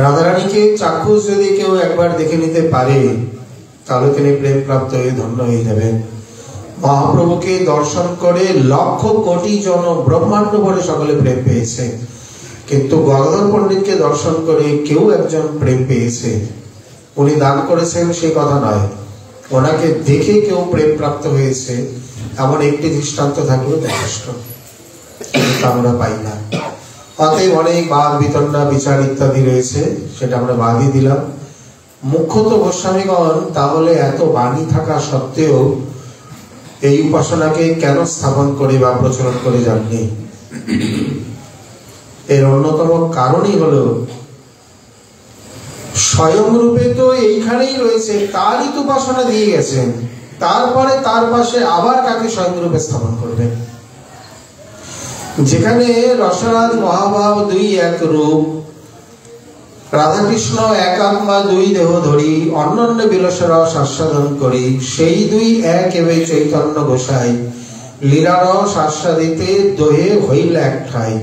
রাধারানীকে চাক্ষুষ যদি কেউ একবার দেখে নিতে পারে, তাহলে তিনি প্রেম প্রাপ্ত হয়ে ধন্য হয়ে যাবেন। মহাপ্রভুকে দর্শন করে লক্ষ কোটি জন ব্রহ্মাণ্ড ভরে সকলে প্রেম পেয়েছে, কিন্তু গদাধর পণ্ডিতকে দর্শন করে কেউ একজন প্রেম পেয়েছে? উনি দান করেছেন সেই কথা নয়, ওনাকে দেখে কেউ প্রেম প্রাপ্ত হয়েছে এমন একটি দৃষ্টান্ত থাকলেও যথেষ্ট, আমরা পাই না। অতএব অনেক বাদ বিতণ্ডা বিচার ইত্যাদি রয়েছে, সেটা আমরা বাদই দিলাম। মুখ্যত গোস্বামীগণ তাহলে এত বাণী থাকা সত্ত্বেও এই উপাসনাকে কেন স্থাপন করে বা প্রচলন করে যাননি? এর অন্যতম কারণই হলো স্বয়ংরূপে তো এইখানেই রয়েছে, তারই তো উপাসনা দিয়ে গেছেন, তারপরে তার পাশে আবার কাকে স্বয়ংরূপে স্থাপন করবেন? যেখানে রসরাজ মহাভাব দুই এক রূপ, রাধাকৃষ্ণ এক আত্মা দুই দেহ ধরি, অন্যান্য বিলস রস আস্বাদন করি, সেই দুই এক এবে চৈতন্য গোসাই, লীলারস আস্বাদিতে দোহে হইল এক ঠাই।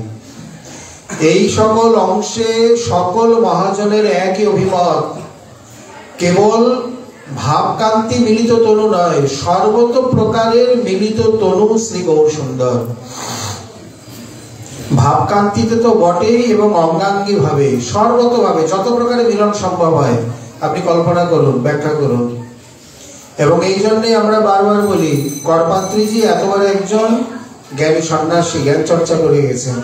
এই সকল অংশে সকল মহাজনের একই অভিমত, কেবল ভাবকান্তি মিলিত তনু নয়, সর্বত প্রকারের মিলিত তনু শ্রী গৌর সুন্দর। ভাবকান্তিতে তো বটেই, এবং অঙ্গাঙ্গী ভাবে সর্বতভাবে যত প্রকারের মিলন সম্ভব হয় আপনি কল্পনা করুন, ব্যাখ্যা করুন। এবং এই জন্যই আমরা বারবার বলি, করপাত্রীজি এত বড় একজন জ্ঞানী সন্ন্যাসী, জ্ঞান চর্চা করে গেছেন,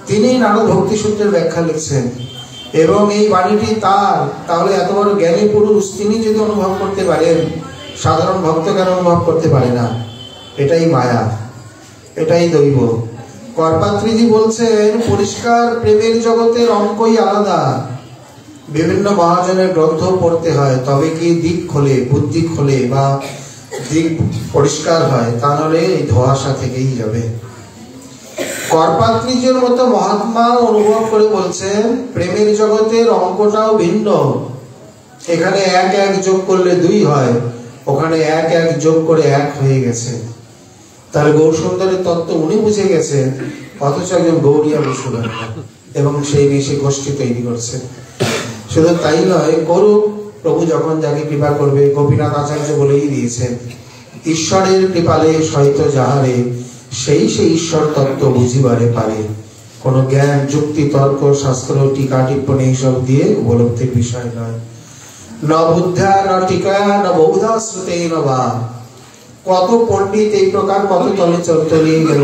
তিনি নারদ ভক্তি সূত্রের ব্যাখ্যা লিখছেন, এবং এই বাণীটি তার। তাহলে এত বড় জ্ঞানী পুরুষ তিনি যদি অনুভব করতে পারেন, সাধারণ ভক্ত কেন অনুভব করতে পারে না? এটাই মায়া, এটাই দৈব। করপাত্রীজি বলছেন, পরিষ্কার প্রেমের জগতের অঙ্কই আলাদা। বিভিন্ন মহাজনের গ্রন্থ পড়তে হয়, তবে কি দিক খোলে, বুদ্ধি খোলে বা দিক পরিষ্কার হয়, তা নাহলে এই ধোঁয়াশা থেকেই যাবে। করপাত্রীজির মতো মহাত্মা অনুভব করে বলছেন, প্রেমের জগতের অঙ্কটাও ভিন্ন। এখানে এক এক যোগ করলে দুই হয়, ওখানে এক এক যোগ করে এক হয়ে গেছে। তাহলে গৌর সুন্দরের তত্ত্ব উনি বুঝে গেছেন, অথচ একজন গৌরিয়া বুঝলেন না, এবং সেই নিয়ে সে গোষ্ঠী তৈরি করছে। শুধু তাই নয়, করুক, প্রভু যখন যাকে কৃপা করবে। গোপীনাথ আচার্য বলেই দিয়েছেন, ঈশ্বরের কৃপালে সহিত যাহারে, সেই ঈশ্বর তত্ত্ব বুঝিবারে পারে। কোন জ্ঞান, যুক্তি, তর্ক, শাস্ত্র, টিকা টিপ্পণী এইসব দিয়ে উপলব্ধির বিষয় নয়। ন বুদ্ধা ন টিকা ন বৌদ্ধা শ্রুতে ন বা। কত পণ্ডিত এই প্রকার কত তলে তলিয়ে গেল।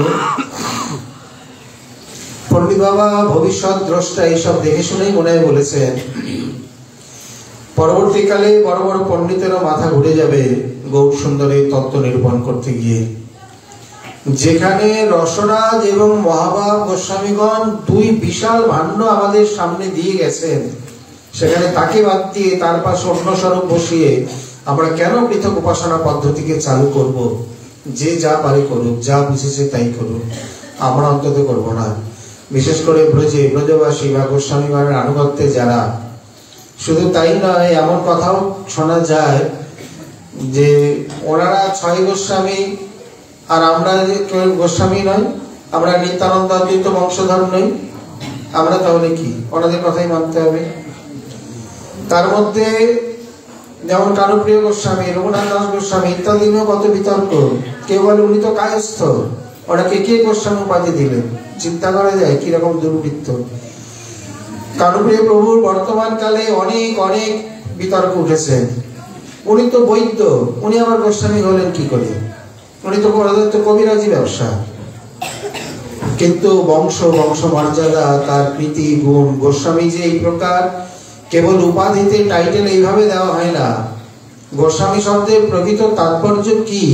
পণ্ডিত বাবা ভবিষ্যৎ দ্রষ্টা, এইসব দেখে শুনেই মনে হয় বলেছেন, পরবর্তীকালে বড় বড় পণ্ডিতেরও মাথা ঘুরে যাবে গৌর সুন্দরের তত্ত্ব নিরূপণ করতে গিয়ে। যেখানে রসরাজ এবং মহাভাব গোস্বামীগণ দুই বিশাল ভাণ্ড আমাদের সামনে দিয়ে গেছেন, সেখানে তাকে বাদ দিয়ে তার পাশে অন্য স্বরূপ বসিয়ে আমরা কেন পৃথক উপাসনা পদ্ধতিকে চালু করব? যে যা পারে করুক, যা বুঝেছে তাই করুক, আমরা অন্তত করব না। বিশেষ করে ব্রজে, ব্রজবাসী বা গোস্বামীগণের আনুগত্যে যারা। শুধু তাই নয়, এমন কথাও শোনা যায় যে ওনারা 6 গোস্বামী আর আমরা কেউ গোস্বামী নয়, আমরা নিত্যানন্দ অদ্বৈত বংশধর নই, আমরা তাহলে কি? ওনাদের কথাই মানতে হবে। তার মধ্যে যেমন কানুপ্রিয় গোস্বামী, রঘুনাথ দাস গোস্বামী ইত্যাদি নিয়েও কত বিতর্ক। কেউ বলে উনি তো কায়স্থ, ওনাকে কে গোস্বামী উপাধি দিলেন? চিন্তা করা যায় কিরকম দুর্বৃত্ত। কানুপ্রিয় প্রভুর বর্তমান কালে অনেক অনেক বিতর্ক উঠেছে। উনি তো বৈদ্য, উনি আবার গোস্বামী হলেন কি করে? উনি তো কবিরাজি ব্যবসা। কিন্তু বংশ মর্যাদা, তার প্রীতি গুণ, গোস্বামী যে এই প্রকার কেবল উপাধিতে টাইটেল এইভাবে দেওয়া হয় না। গোস্বামী শব্দের প্রকৃত তাৎপর্য কি?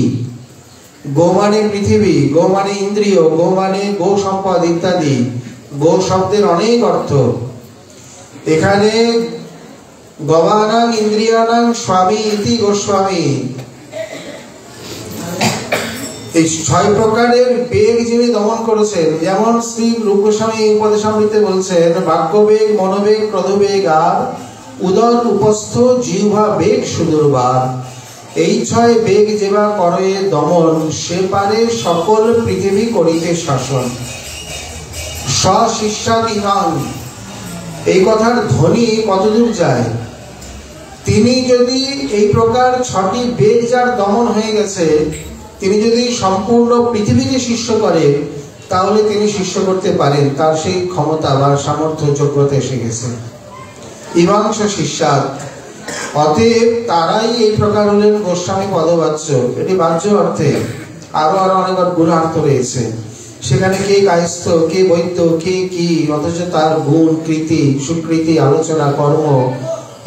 গো মানে পৃথিবী, গো মানে ইন্দ্রিয়, গো মানে গো সম্পদ ইত্যাদি। গো শব্দের অনেক অর্থ। এখানে গবানাং ইন্দ্রিয়ানাং স্বামী ইতি গোস্বামী। এই 6 প্রকারের বেগ যিনি দমন করেছেন, যেমন শ্রী রূপ গোস্বামী উপদেশামৃতে বলছেন, বাক্যবেগ, মনোবেগ, ক্রোধবেগ আর উদর উপস্থ জিহ্বা বেগ সুদূরবার। এই 6 বেগ যেবা করে দমন, সে পারে সকল পৃথিবী করিতে শাসন। স্বশিষ্যাদিমাং, এই কথার ধ্বনি কতদূর যায়? তিনি যদি এই প্রকার 6টি বেগ যার দমন হয়ে গেছে, তিনি যদি সম্পূর্ণ পৃথিবীকে শিষ্য করে তাহলে তিনি শিষ্য করতে পারেন, তার সেই ক্ষমতা বা সামর্থ্য যোগ্যতা এসে গেছে। ইমাংশ শিষ্যাত, অতএব তারাই এই প্রকার হলেন গোস্বামী পদবাচ্য। এটি বাহ্য অর্থে, আরো অনেক গুণার্থ রয়েছে। সেখানে কে কায়স্থ, কে বৈদ্য, কে কি, অথচ তার গুণ, কৃতি, সুকৃতি, আলোচনা, কর্ম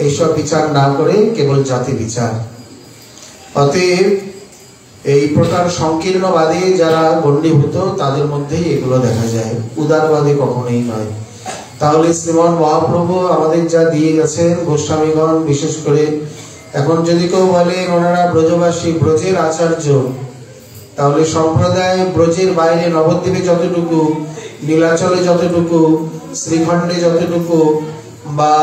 এইসব বিচার না করে কেবল জাতি বিচার। অতএব এই প্রকার সংকীর্ণবাদী যারা গণ্ডীভূত তাদের মধ্যেই এগুলো দেখা যায়, উদারবাদী কখনোই নয়। তাহলে শ্রীমন মহাপ্রভু আমাদের যা দিয়ে গেছেন, গোস্বামীগণ বিশেষ করে, এখন যদি কেউ বলেন ওনারা ব্রজবাসী, ব্রজের আচার্য, তাহলে সম্প্রদায় ব্রজের বাইরে নবদ্বীপে যতটুকু, নীলাচলে যতটুকু, শ্রীখণ্ডে যতটুকু, বা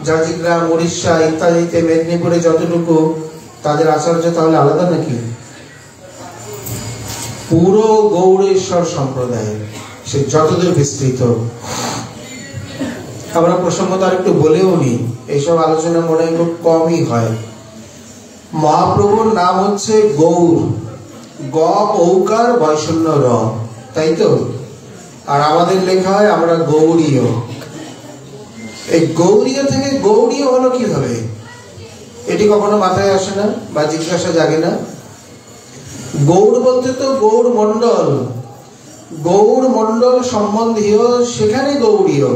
জাজিগ্রাম, উড়িষ্যা ইত্যাদিতে, মেদিনীপুরে যতটুকু, তাদের আচার্য তাহলে আলাদা নাকি? পুরো গৌড়েশ্বর সম্প্রদায় সে যতদূর বিস্তৃত। আমরা প্রসঙ্গত আর একটু বলেও নি, এইসব আলোচনা মনে হয় খুব কমই হয়। মহাপ্রভুর নাম হচ্ছে গৌর, গ ঔকার বৈষণ্য র, তাই তো? আর আমাদের লেখা হয় আমরা গৌড়ীয়। এই গৌড়ীয় থেকে গৌড়ীয় হলো কিভাবে? এটি কখনো মাথায় আসে না বা জিজ্ঞাসা জাগে না? গৌড় বলতে তো গৌড় মণ্ডল, গৌড় মণ্ডল সম্বন্ধীয়, সেখানে গৌড়ীয়।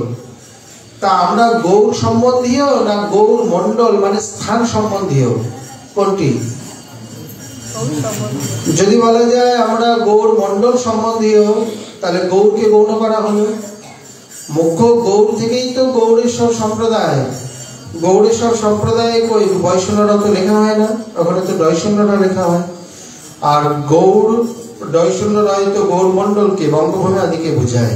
তা আমরা গৌড় সম্বন্ধীয় না গৌড় মণ্ডল মানে স্থান সম্বন্ধীয়, কোনটি? যদি বলা যায় আমরা গৌড় মণ্ডল সম্বন্ধীয়, তাহলে গৌড়কে গৌণ করা হলো। মুখ্য গৌড় থেকেই তো গৌড়েশ্বর সম্প্রদায়। গৌড়েশ্বর সম্প্রদায়ে কই বৈষ্ণবরা তো লেখা হয় না, ওখানে তো দৈশন্যরা লেখা হয়। আর গৌড় দৈশন্যরা তো গৌড় মণ্ডলকে, বঙ্গভূমি আদিকে বোঝায়।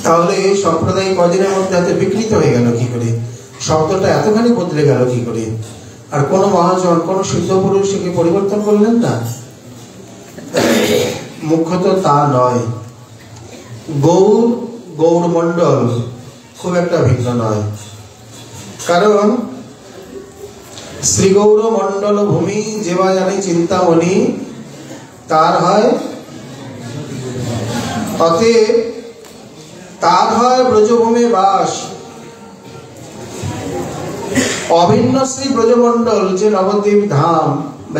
তাহলে এই সম্প্রদায় কদিনের মধ্যে এত বিকৃত হয়ে গেল কি করে? শব্দটা এতখানি বদলে গেল কি করে? আর কোন মহাজন, কোন সিদ্ধ পুরুষ একে পরিবর্তন করলেন না? মুখ্যত তা নয়। গৌর, গৌড় মণ্ডল খুব একটা ভিন্ন নয়। কারণ শ্রী গৌর মণ্ডল ভূমি যেবা জানি চিন্তামণি তার হয়, অতএব তার হয় ব্রজভূমি বাস। অভিন্ন শ্রী ব্রজমণ্ডল যে নবদ্বীপ ধাম,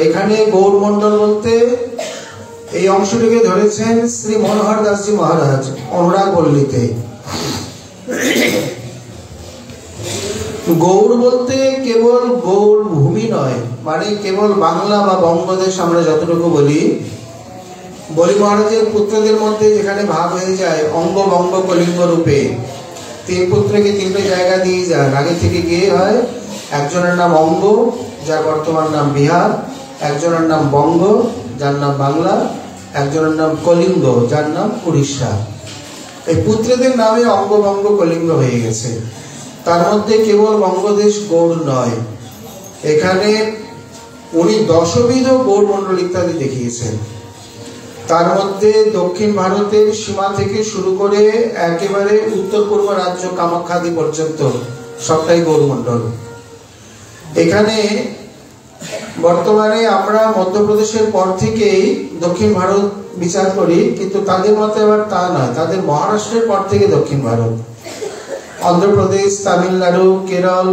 এখানে গৌড় মণ্ডল বলতে এই অংশটিকে ধরেছেন শ্রী মনোহর দাসজি মহারাজ অনুরাগ পল্লীতে। গৌড় বলতে কেবল গৌড় ভূমি নয়, মানে কেবল বাংলা বা বঙ্গদেশ আমরা যতটুকু বলি। বলি মহারাজের পুত্রদের মধ্যে যেখানে ভাগ হয়ে যায় অঙ্গ, বঙ্গ, কলিঙ্গ রূপে, তিন পুত্রকে তিনটে জায়গা দিয়ে যান। আগে থেকে গিয়ে হয় একজনের নাম অঙ্গ, যার বর্তমান নাম বিহার, একজনের নাম বঙ্গ, যার নাম বাংলা, একজনের নাম কলিঙ্গ, যার নাম উড়িষ্যা। এই পুত্রদের নামে অঙ্গ, বঙ্গ, কলিঙ্গ হয়ে গেছে। তার মধ্যে কেবল বঙ্গদেশ গৌড় নয়, এখানে উনি দশবিধ গৌড় মণ্ডল ইত্যাদি দেখিয়েছেন। তার মধ্যে দক্ষিণ ভারতের সীমা থেকে শুরু করে একেবারে উত্তর পূর্ব রাজ্য কামাখ্যাদি পর্যন্ত সবটাই গৌড়মণ্ডল। এখানে বর্তমানে আমরা মধ্যপ্রদেশের পর থেকেই দক্ষিণ ভারত বিচার করি, কিন্তু তাদের মতে আবার তা নয়, তাদের মহারাষ্ট্রের পর থেকে দক্ষিণ ভারত, অন্ধ্রপ্রদেশ, তামিলনাড়ু, কেরল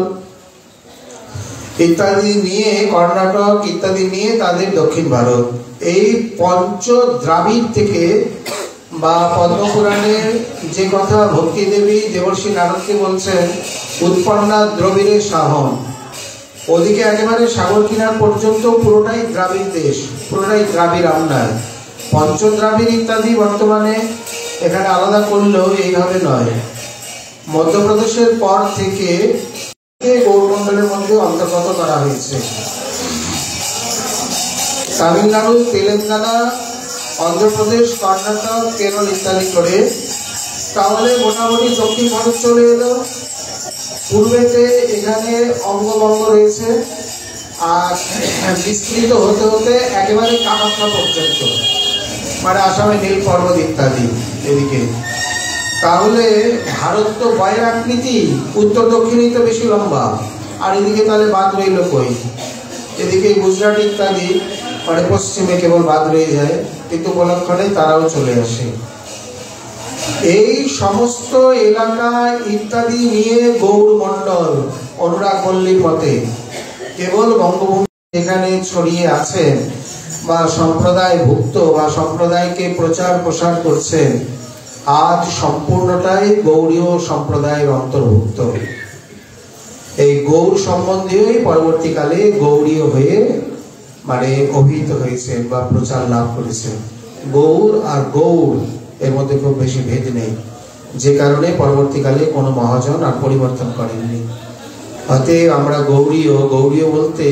ইত্যাদি নিয়ে, কর্ণাটক ইত্যাদি নিয়ে তাদের দক্ষিণ ভারত। এই পঞ্চ দ্রাবিড় থেকে বা পদ্মপুরাণের যে কথা ভক্তি দেবী দেবর্ষী নারদকে বলছেন, উৎপন্না দ্রবিড়ের সাহন, ওদিকে একেবারে সাগর কিনার পর্যন্ত পুরোটাই দ্রাবিড় দেশ, পুরোটাই দ্রাবিড় আমনায়। পঞ্চ দ্রাবিড় ইত্যাদি বর্তমানে এখানে আলাদা করলেও এইভাবে নয়। মধ্যপ্রদেশের পর থেকে গৌড়মণ্ডলের মধ্যে অন্তর্গত করা হয়েছে। তামিলনাড়ু, তেলেঙ্গানা, অন্ধ্রপ্রদেশ, কর্ণাটক, কেরল ইত্যাদি করে, তাহলে মোটামুটি দক্ষিণ ভারত চলে এলো। পূর্বেতে এখানে অঙ্গবঙ্গ রয়েছে, আর বিস্তৃত হতে হতে একেবারে কামাখ্যা পর্যন্ত, মানে আসামে নীল পর্বত ইত্যাদি এদিকে। তাহলে ভারত তো বয়ের আকৃতি, উত্তর দক্ষিণেই তো বেশি লম্বা, আর এদিকে তাহলে বাদ রইল কই? এদিকে গুজরাট ইত্যাদি মানে পশ্চিমে কেবল বাদ রয়ে যায়, কিন্তু উপলক্ষণে তারাও চলে আসে। এই সমস্ত এলাকা ইত্যাদি নিয়ে গৌর মণ্ডল অনুরাগ মল্লির মতে কেবল বঙ্গভূমি এখানে ছড়িয়ে আছেন বা সম্প্রদায় ভুক্ত বা সম্প্রদায়কে প্রচার প্রসার করছেন, আজ সম্পূর্ণটাই গৌড়ীয় সম্প্রদায়ের অন্তর্ভুক্ত। এই গৌর সম্বন্ধীয় পরবর্তীকালে গৌড়ীয় হয়ে মানে অভিহিত হয়েছেন বা প্রচার লাভ করেছেন। গৌর আর গৌর এর মধ্যে খুব বেশি ভেদ নেই, যে কারণে পরবর্তীকালে কোনো মহাজন আর পরিবর্তন করেননি। অতএব আমরা গৌড়ীয়, গৌড়ীয় বলতে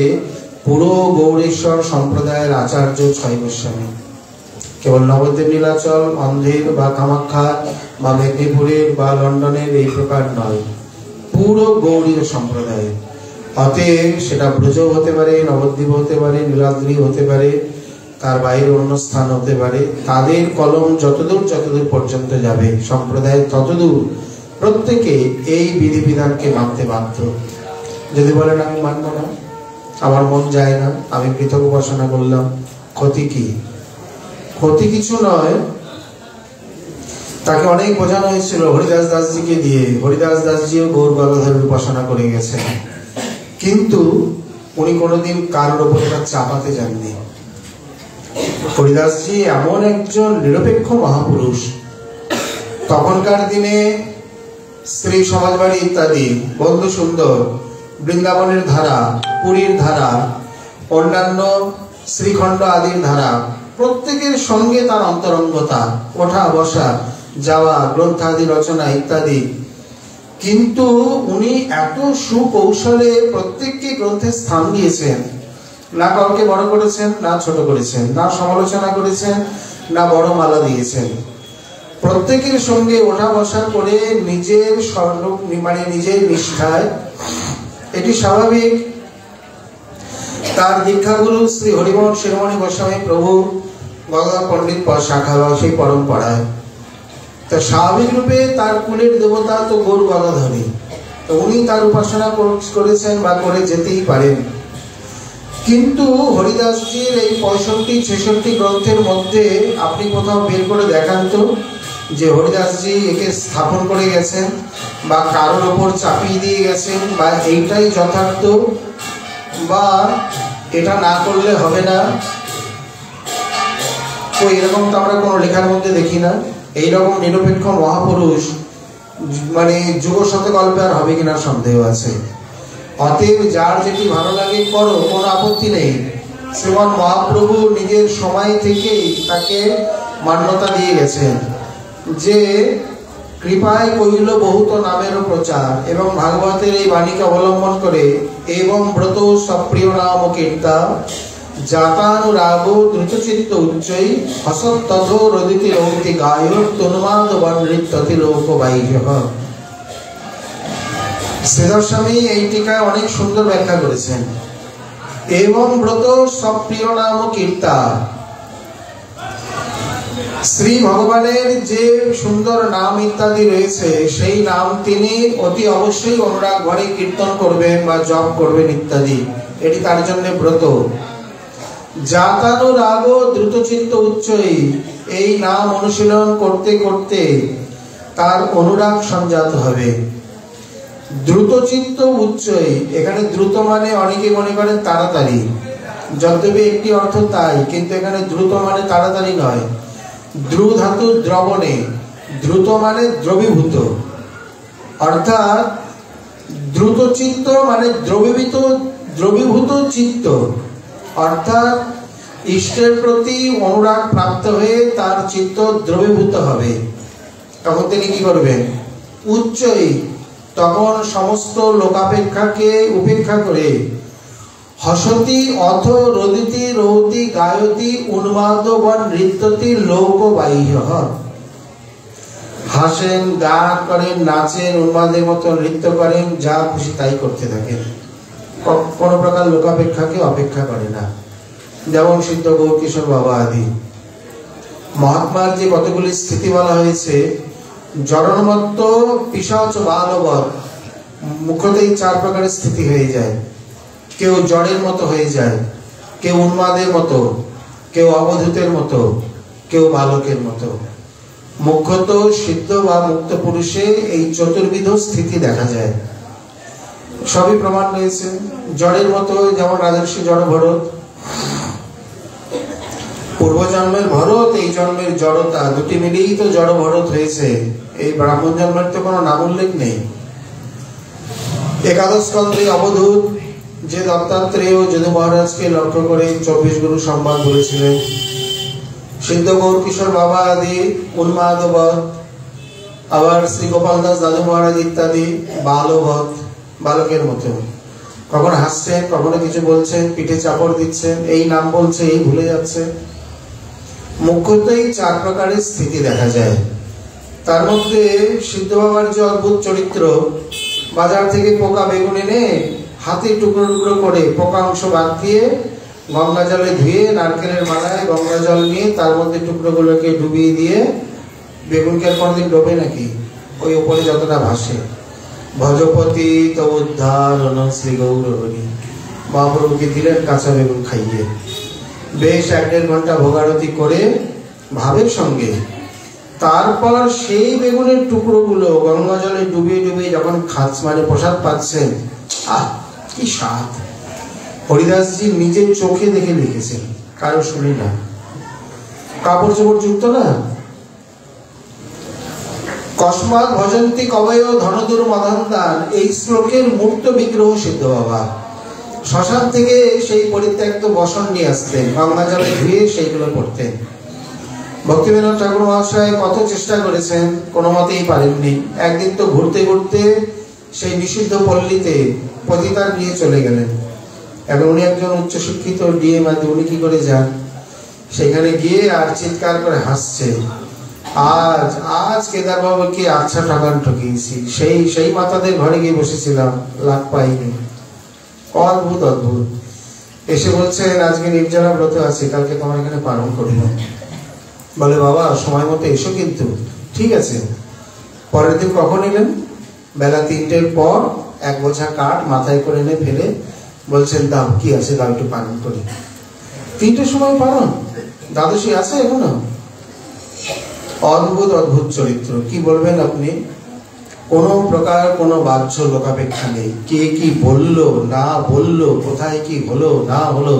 পুরো গৌড়েশ্বর সম্প্রদায়ের আচার্য ছয় গোস্বামী, কেবল নবদ্বীপ নীলাচল, অন্ধের বা কামাখ্যা বা মেদিনীপুরের বা লন্ডনের এই প্রকার নয়, পুরো গৌড়ীয় সম্প্রদায়। অতএব সেটা ব্রজ হতে পারে, নবদ্বীপ হতে পারে, নীলাদ্রি হতে পারে, তার বাইরে অন্য স্থান হতে পারে, তাদের কলম যতদূর যতদূর পর্যন্ত যাবে সম্প্রদায় ততদূর প্রত্যেকে এই বিধিবিধানকে মানতে বাধ্য। যদি বলেন আমি মানব না, আমার মন যায় না, আমি পৃথক উপাসনা করলাম, ক্ষতি কি? ক্ষতি কিছু নয়। তাকে অনেক বোঝানো হয়েছিল হরিদাস দাসজিকে দিয়ে, হরিদাস দাসজিও গৌর গদাধরের উপাসনা করে গেছেন, কিন্তু উনি কোনোদিন কারোর ওপর এটা চাপাতে যাননি। হরিদাসজি এমন একজন নিরপেক্ষ মহাপুরুষ। তখনকার দিনে শ্রী সমাজবাড়ি ইত্যাদি, বন্ধু সুন্দর, বৃন্দাবনের ধারা, পুরীর ধারা, অন্যান্য শ্রীখণ্ড আদির ধারা, প্রত্যেকের সঙ্গে তার অন্তরঙ্গতা, ওঠা বসা, যাওয়া, গ্রন্থাদি রচনা ইত্যাদি। কিন্তু উনি এত সুকৌশলে প্রত্যেককে গ্রন্থে স্থান দিয়েছেন, না কাউকে বড় করেছেন, না ছোট করেছেন, না সমালোচনা করেছেন, না বড় মালা দিয়েছেন। প্রত্যেকের সঙ্গে ওঠা বসা করে নিজের মানে নিজের নিষ্ঠায়, এটি স্বাভাবিক। তার দীক্ষাগুরু শ্রী হরিমোহন শিরোমণি গোস্বামী প্রভু গদাধর পণ্ডিত শাখা বা সেই পরম্পরায়, তা স্বাভাবিক রূপে তার কুলের দেবতা তো গৌর গদাধরী, তো উনি তার উপাসনা করেছেন বা করে যেতেই পারেন। কিন্তু হরিদাসজির এই 65-66 গ্রন্থের মধ্যে আপনি কোথাও বের করে দেখান তো যে হরিদাসজি একে স্থাপন করে গেছেন বা কারোর ওপর চাপিয়ে দিয়ে গেছেন, বা এইটাই যথার্থ, বা এটা না করলে হবে না। তো এরকম তো আমরা কোনো লেখার মধ্যে দেখি না। এইরকম নিরপেক্ষ মহাপুরুষ মানে যুগ শতকল্পে আর হবে কিনা সন্দেহ আছে। অতএব যার যেটি ভালো লাগে করো, কোনো আপত্তি নেই। শ্রীমান মহাপ্রভু নিজের সময় থেকেই তাকে মান্যতা দিয়ে গেছেন যে কৃপায় কইল বহুত নামেরও প্রচার, এবং ভাগবতের এই বাণীকে অবলম্বন করে এবং ব্রত সপ্রিয় নাম কীর্তা জাতানুরাগ দ্রুতচিত্ত উচ্চৈ হসৎ তথো রদিতি রৌতি গায় তনুমাদ বনৃত্যতি লোকবাহ্যঃ। শ্রীধর স্বামী এই টিকায় অনেক সুন্দর ব্যাখ্যা করেছেন। এবং ব্রত সপ্রিয় নাম কীর্তা, শ্রী ভগবানের যে সুন্দর নাম ইত্যাদি রয়েছে সেই নাম তিনি অতি অবশ্যই অনুরাগ ঘরে কীর্তন করবেন বা জপ করবেন ইত্যাদি, এটি তার জন্য ব্রত। জাতানুরাগ দ্রুতচিত্ত উচ্চৈ, এই নাম অনুশীলন করতে করতে তার অনুরাগ সঞ্জাত হবে। দ্রুতচিত্ত উচ্চৈ, এখানে দ্রুত মানে অনেকে মনে করেন তাড়াতাড়ি, যদ্যপি একটি অর্থ তাই, কিন্তু এখানে দ্রুত মানে তাড়াতাড়ি নয়। দ্রু ধাতু দ্রবণে, দ্রুত মানে দ্রবীভূত, অর্থাৎ দ্রুতচিত্ত মানে দ্রবীভূত চিত্ত, অর্থাৎ ইষ্টের প্রতি অনুরাগ প্রাপ্ত হয়ে তার চিত্ত দ্রবীভূত হবে। তখন তিনি কি করবেন? উচ্চই, তখন সমস্ত লোকাপেক্ষাকে উপেক্ষা করে হসতি অথ রদিতি রৌতি গায়তি উন্মাদ বা নৃত্যতি লোকবাহ্যঃ, হাসেন, গান করেন, নাচেন, উন্মাদের মতো নৃত্য করেন, যা খুশি তাই করতে থাকেন, কোনো প্রকার লোকাপেক্ষাকে অপেক্ষা করে না। যেমন সিদ্ধ গৌরকিশোর বাবা আদি মহাত্মার যে কতগুলি স্থিতি বলা হয়েছে, জড়ন্মত্ত, পিশাচ, বালবৎ, মুখ্যত এই 4 প্রকারের স্থিতি হয়ে যায়। কেউ জড়ের মতো হয়ে যায়, কেউ উন্মাদের মতো, কেউ অবধূতের মতো, কেউ বালকের মতো। মুখ্যত সিদ্ধ বা মুক্ত পুরুষে এই চতুর্বিধ স্থিতি দেখা যায়। সবই প্রমাণ রয়েছে। জড়ের মতো, যেমন রাজর্ষি জড় ভরত, পূর্বজন্মের ভরত, এই জন্মের জড়তা, দুটি মিলেই তো জড় ভরত হয়েছে। এই ব্রাহ্মণ জন্মের তো কোনো নাম উল্লেখ নেই। একাদশ স্কন্ধে অবধূত যে দত্তাত্রেয় যদু মহারাজকে লক্ষ্য করে 24 গুরু সংবাদ বলেছিলেন, সিদ্ধ গৌর কিশোর বাবা আদি উন্মাদবধ, আবার শ্রী গোপাল দাস দাদু মহারাজ ইত্যাদি বালবধ, বালকের মতো। কখনো হাসছেন, কখনো কিছু বলছেন, পিঠে চাপড় দিচ্ছেন, এই নাম বলছে, এই ভুলে যাচ্ছে। মুখ্যত এই 4 প্রকারের স্থিতি দেখা যায়। তার মধ্যে সিদ্ধ বাবার যে অদ্ভুত চরিত্র, বাজার থেকে পোকা বেগুন এনে হাতে টুকরো টুকরো করে পোকা অংশ বাদ দিয়ে গঙ্গা জলে ধুয়ে নারকেলের মালায় গঙ্গা জল নিয়ে তার মধ্যে টুকরোগুলোকে ডুবিয়ে দিয়ে, বেগুনকে আর কোনোদিন ডোবে নাকি, ওই উপরে যতটা ভাসে, ভজপতি তো উদ্ধার শ্রী গৌর হরি, মহাপ্রভুকে দিলেন কাঁচা বেগুন খাইয়ে। বেশ 1-1.5 ঘন্টা ভোগারতি করে ভাবের সঙ্গে তারপর সেই বেগুনের টুকরোগুলো গঙ্গা জলে ডুবিয়ে ডুবিয়ে যখন প্রসাদ পাচ্ছেন, আহ কি স্বাদ! হরিদাসজি নিজের চোখে দেখে লিখেছেন, কারো শুনি না, কাপড় চোপড় যুক্ত না। কস্মাৎ ভজন্তি কবয় ধনদুর মদন্তান, এই শ্লোকের মূর্ত বিগ্রহ সিদ্ধ বাবা। শ্মশান থেকে সেই পরিত্যক্ত বসন নিয়ে আসতেন, গঙ্গা জলে ধুয়ে সেইগুলো পড়তেন। ভক্তিবিনোদ ঠাকুর মহাশয় কত চেষ্টা করেছেন, কোনো মতেই পারেননি। একদিন তো ঘুরতে ঘুরতে সেই নিষিদ্ধ পল্লীতে পতিতার নিয়ে চলে গেলেন। এখন উনি একজন উচ্চশিক্ষিত ডিএম আদি, উনি কি করে যান? সেখানে গিয়ে আর চিৎকার করে হাসছে, আজ আজ কেদার বাবুকে আচ্ছা ঠকান ঠকিয়েছি, সেই মাতাদের ঘরে গিয়ে বসেছিলাম, লাভ পাইনি। অদ্ভুত অদ্ভুত। এসে বলছেন, আজকে নির্জলা ব্রত আছে, কালকে তোমার এখানে পালন করবো। বলে, বাবা সময় মতো এসো কিন্তু। ঠিক আছে। পরের দিন কখন এলেন? বেলা 3টের পর 1 বোঝা কাঠ মাথায় করে এনে ফেলে বলছেন, দাও কি আছে, দাও একটু পালন করি। 3টের সময় পালন, দ্বাদশী আছে এখনো। অদ্ভুত অদ্ভুত চরিত্র, কি বলবেন আপনি? কোন প্রকার কোনো বাহ্য লোকাপেক্ষা নেই। কে কি বললো না বললো, কোথায় কি হলো না হলো।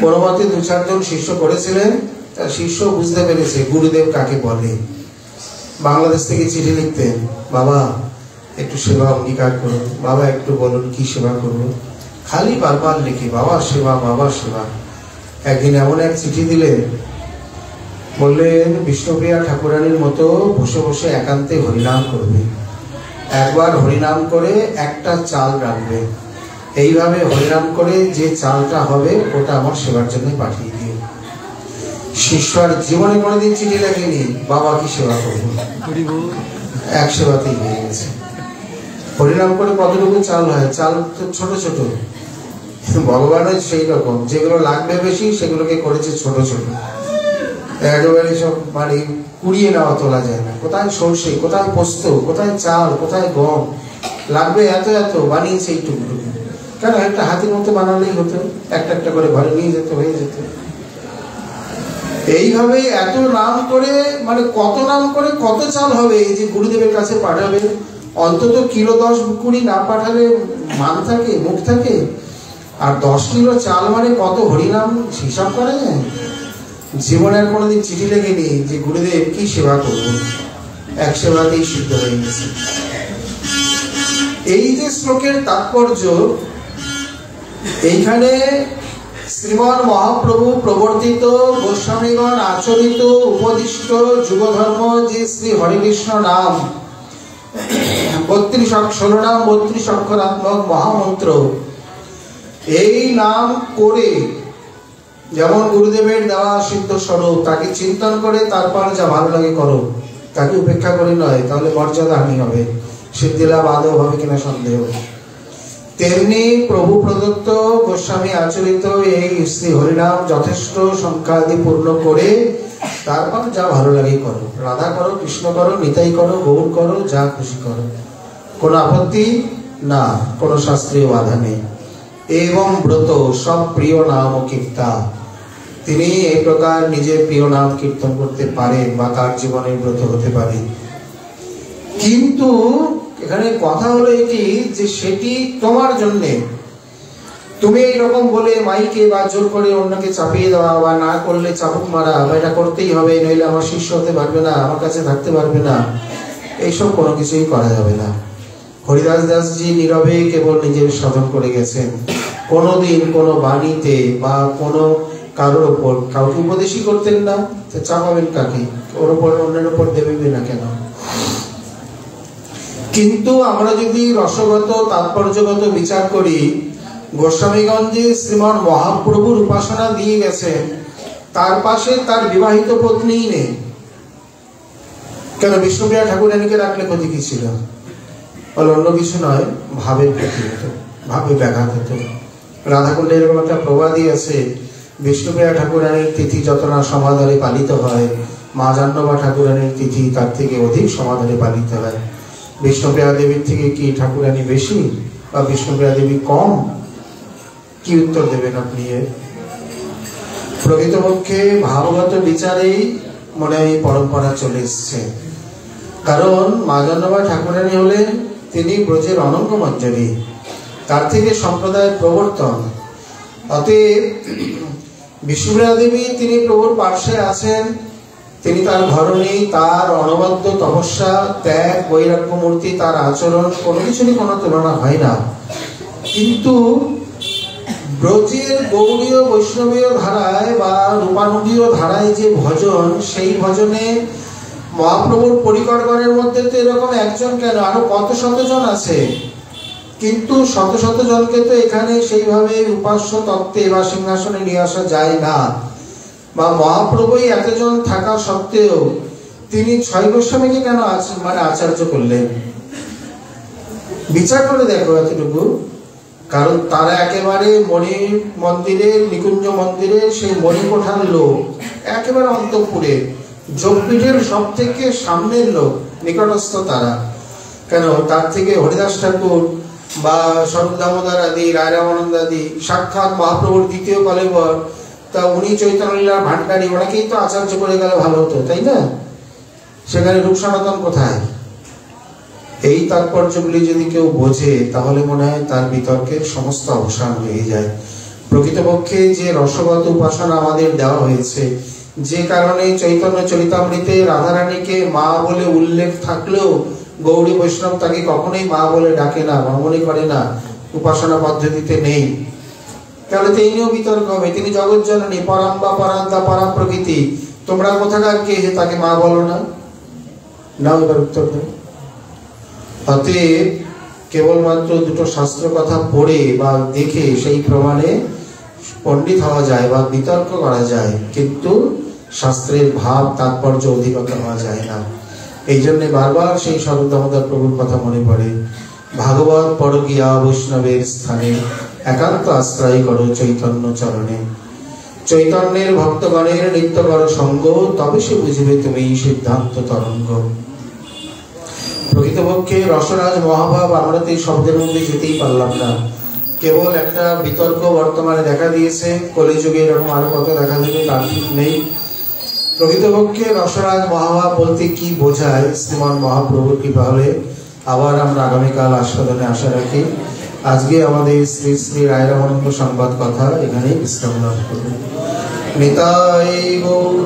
কোনো মতে 2-4 জন শিষ্য করেছিলেন, তার শিষ্য বুঝতে পেরেছে গুরুদেব কাকে বলে। বাংলাদেশ থেকে চিঠি লিখতেন, বাবা একটু সেবা অঙ্গীকার করুন, বাবা একটু বলুন কি সেবা করবো। খালি বারবার লিখি, বাবা সেবা, বাবা সেবা। একদিন এমন এক চিঠি দিলেন, বললেন বিষ্ণুপ্রিয়া ঠাকুরানীর মতো বসে বসে একান্তে হরিনাম করবে, একবার হরিনাম করে একটা চাল রাখবে, এইভাবে হরিনাম করে যে চালটা হবে ওটা আমার সেবার জন্য পাঠিয়ে দিও। শিষ্যর জীবনে কোনোদিন চিঠি লেখেনি, বাবা কি সেবা করবো, এক সেবাতেই হয়ে গেছে। হরিনাম করে কতটুকু চাল হয়? চাল তো ছোট ছোট। ভগবানের সেই রকম, যেগুলো লাগবে বেশি সেগুলোকে করেছে ছোট ছোট। একেবারে সব মানে কুড়িয়ে নেওয়া তোলা যায় না। কোথায় সর্ষে, কোথায় পোস্ত, কোথায় চাল, কোথায় গম, লাগবে এত এত, বানিয়েছে এইটুকুটুকু। কেন? একটা হাতির মতো বানালেই হতো, একটা একটা করে ঘরে নিয়ে যেতে, হয়ে যেত। এইভাবে এত নাম করে, মানে কত নাম করে কত চাল হবে এই যে গুরুদেবের কাছে পাঠাবে। অন্তত কিলো 10-20 না পাঠালে মান থাকে, মুখ থাকে। আর 10 কিলো চাল মানে কত হরিনাম, হিসাব করা যায়? জীবনে আর কোনোদিন চিঠি লেখেনি যে গুরুদেব কি সেবা করবো, এক সেবাতেই সিদ্ধ হয়ে গেছে। এই যে শ্লোকের তাৎপর্য, এইখানে শ্রীমন মহাপ্রভু প্রবর্তিত, গোস্বামীগণ আচরিত, উপদিষ্ট যুগধর্ম যে শ্রী হরিকৃষ্ণ নাম, 16 নাম 32 অক্ষরাত্মক মহামন্ত্র, এই নাম করে যেমন গুরুদেবের দেওয়া সিদ্ধ স্বরূপ, তাকে চিন্তন করে তারপর যা ভালো লাগে করো, তাকে উপেক্ষা করে নয়, তাহলে মর্যাদা হানি হবে, সিদ্ধি লাভ আদৌ হবে কিনা সন্দেহ। তেমনি প্রভু প্রদত্ত গোস্বামী আচরিত এই শ্রী হরিনাম যথেষ্ট সংখ্যাদি পূর্ণ করে তারপর যা ভালো লাগে করো, রাধা করো, কৃষ্ণ করো, নিতাই করো, গৌর করো, যা খুশি করো, কোনো আপত্তি না, কোনো শাস্ত্রীয় বাধা নেই। एवं ब्रत सब प्रिय नाम कीर्ता তিনি এই প্রকার নিজের প্রিয় নাম কীর্তন করতে পারেন বা তার জীবনে ব্রত হতে পারে। কিন্তু এখানে কথা হলো এটি যে সেটি তোমার জন্য, তুমি এইরকম বলে মাইকে বা জোর করে অন্যকে চাপিয়ে দেওয়া বা না করলে চাবুক মারা বা এটা করতেই হবে নইলে আমার শিষ্য হতে পারবে না, আমার কাছে থাকতে পারবে না, এইসব কোনো কিছুই করা যাবে না। হরিদাস দাসজি নীরবে কেবল নিজের সাধন করে গেছেন, কোনোদিন কোনো বাণীতে বা কোনো কারোর ওপর কাউকে উপদেশই করতেন না। চাপাবেন কাকে? ওর উপর অন্যের উপর দেবেন না কেন? কিন্তু আমরা যদি রসগত তাৎপর্যগত বিচার করি, গোস্বামীগঞ্জে শ্রীমান মহাপ্রভুর উপাসনা দিয়ে গেছেন, তার পাশে তার বিবাহিত পত্নী নেই কেন? বিষ্ণুপ্রিয়া ঠাকুরানীকে রাখলে ক্ষতি কি ছিল? বলে অন্য কিছু নয়, ভাবের ক্ষতি হতো, ভাবে ব্যাঘাত হতো। রাধাকুণ্ডে এরকম একটা প্রবাদই আছে, বিষ্ণুপ্রিয়া ঠাকুরানীর তিথি যত না সমাদরে পালিত হয়, মা জাহ্নবী ঠাকুরানীর তিথি তার থেকে অধিক সমাদরে পালিত হয়। বিষ্ণুপ্রিয়া দেবীর থেকে কি ঠাকুরানী বেশি বা বিষ্ণুপ্রিয়া দেবী কম? কি উত্তর দেবেন আপনি? প্রকৃতপক্ষে ভাবগত বিচারেই মনে হয় পরম্পরা চলে এসছে। কারণ মা জাহ্নবী ঠাকুরানী হলেন তিনি ব্রজের অনঙ্গ মঞ্জরী, তার থেকে সম্প্রদায়ের প্রবর্তন। অতএব বিষ্ণুপ্রিয়া দেবী তিনি প্রভুর পার্শ্বে আছেন, তিনি তার ধরনী, তার অনবদ্য তপস্যা, ত্যাগ, বৈরাগ্য মূর্তি, তার আচরণ কোনো কিছুরই কোনো তুলনা হয় না। কিন্তু ব্রজের গৌড়ীয় বৈষ্ণবীয় ধারায় বা রূপানুগীয় ধারায় যে ভজন, সেই ভজনে মহাপ্রভুর পরিকরগণের মধ্যে তো এরকম একজন কেন, আরো কত শতজন আছে। কিন্তু শত শত জনকে তো এখানে সেইভাবে উপাস্য তত্ত্বে বা সিংহাসনে নিয়ে আসা যায় না। বা মহাপ্রভুই এতজন থাকা সত্ত্বেও তিনি ৬ গোস্বামীকে কেন আচার্য করলেন? বিচার করে দেখো এতটুকু। কারণ তারা একেবারে মণি মন্দিরের, নিকুঞ্জ মন্দিরের সেই মণিকোঠার লোক, একেবারে অন্তঃপুরে যোগপীঠের সব থেকে সামনের লোক, নিকটস্থ তারা। কেন? তার থেকে হরিদাস ঠাকুর বা স্বরূপ দামোদর আদি, রায় রামানন্দ আদি সাক্ষাৎ মহাপ্রভুর দ্বিতীয় কলেবর, তা উনি চৈতন্যলীলার ভান্ডারী, ওনাকেই তো আচার্য করে গেলে ভালো হতো, তাই না? সেখানে রূপ সনাতন কোথায়? এই তাৎপর্যগুলি যদি কেউ বোঝে তাহলে মনে হয় তার বিতর্কের সমস্ত অবসান হয়ে যায়। প্রকৃতপক্ষে যে রসগত উপাসনা আমাদের দেওয়া হয়েছে, যে কারণে চৈতন্য চরিতামৃতে রাধারানীকে মা বলে উল্লেখ থাকলেও গৌড়ী বৈষ্ণব তাকে কখনোই মা বলে ডাকে না, মনে করে না, উপাসনা পদ্ধতিতে নেই। তাহলে তো এই নিয়েও বিতর্ক হবে। তিনি জগৎ জননী, পরাম্বা পরান্তা পরাম প্রকৃতি, তোমরা কোথাকার কে যে তাকে মা বলো না? নাও এবার উত্তর দেয়। অতএব কেবলমাত্র দুটো শাস্ত্র কথা পড়ে বা দেখে সেই প্রমাণে পণ্ডিত হওয়া যায় বা বিতর্ক করা যায়, কিন্তু শাস্ত্রের ভাব তাৎপর্য অধিকতা হওয়া যায় না। এই জন্য বারবার সেই স্বরূপ দামোদর প্রভুর কথা মনে পড়ে, ভাগবত পরগিয়া বৈষ্ণবের স্থানে একান্ত আশ্রয় করো চৈতন্য চরণে। চৈতন্যের ভক্তগণের নিত্য করো সঙ্গ, তবে সে বুঝবে তুমি সিদ্ধান্ত তরঙ্গ। প্রকৃতপক্ষে রসরাজ মহাভাব আমরা তো এই শব্দের মধ্যে যেতেই পারলাম না। কেবল একটা বিতর্ক বর্তমানে দেখা দিয়েছে, কলিযুগে এরকম আরো কত দেখা দেবে তার ঠিক নেই। প্রকৃতপক্ষে রসরাজ মহাভাব বলতে কি বোঝায়, শ্রীমান মহাপ্রভুর কৃপা হলে আবার আমরা আগামীকাল আস্বাদনে আশা রাখি। আজকে আমাদের শ্রী শ্রী রায় রামানন্দ সংবাদ কথা এখানেই বিশ্রাম লাভ করব। নিতাই গৌর।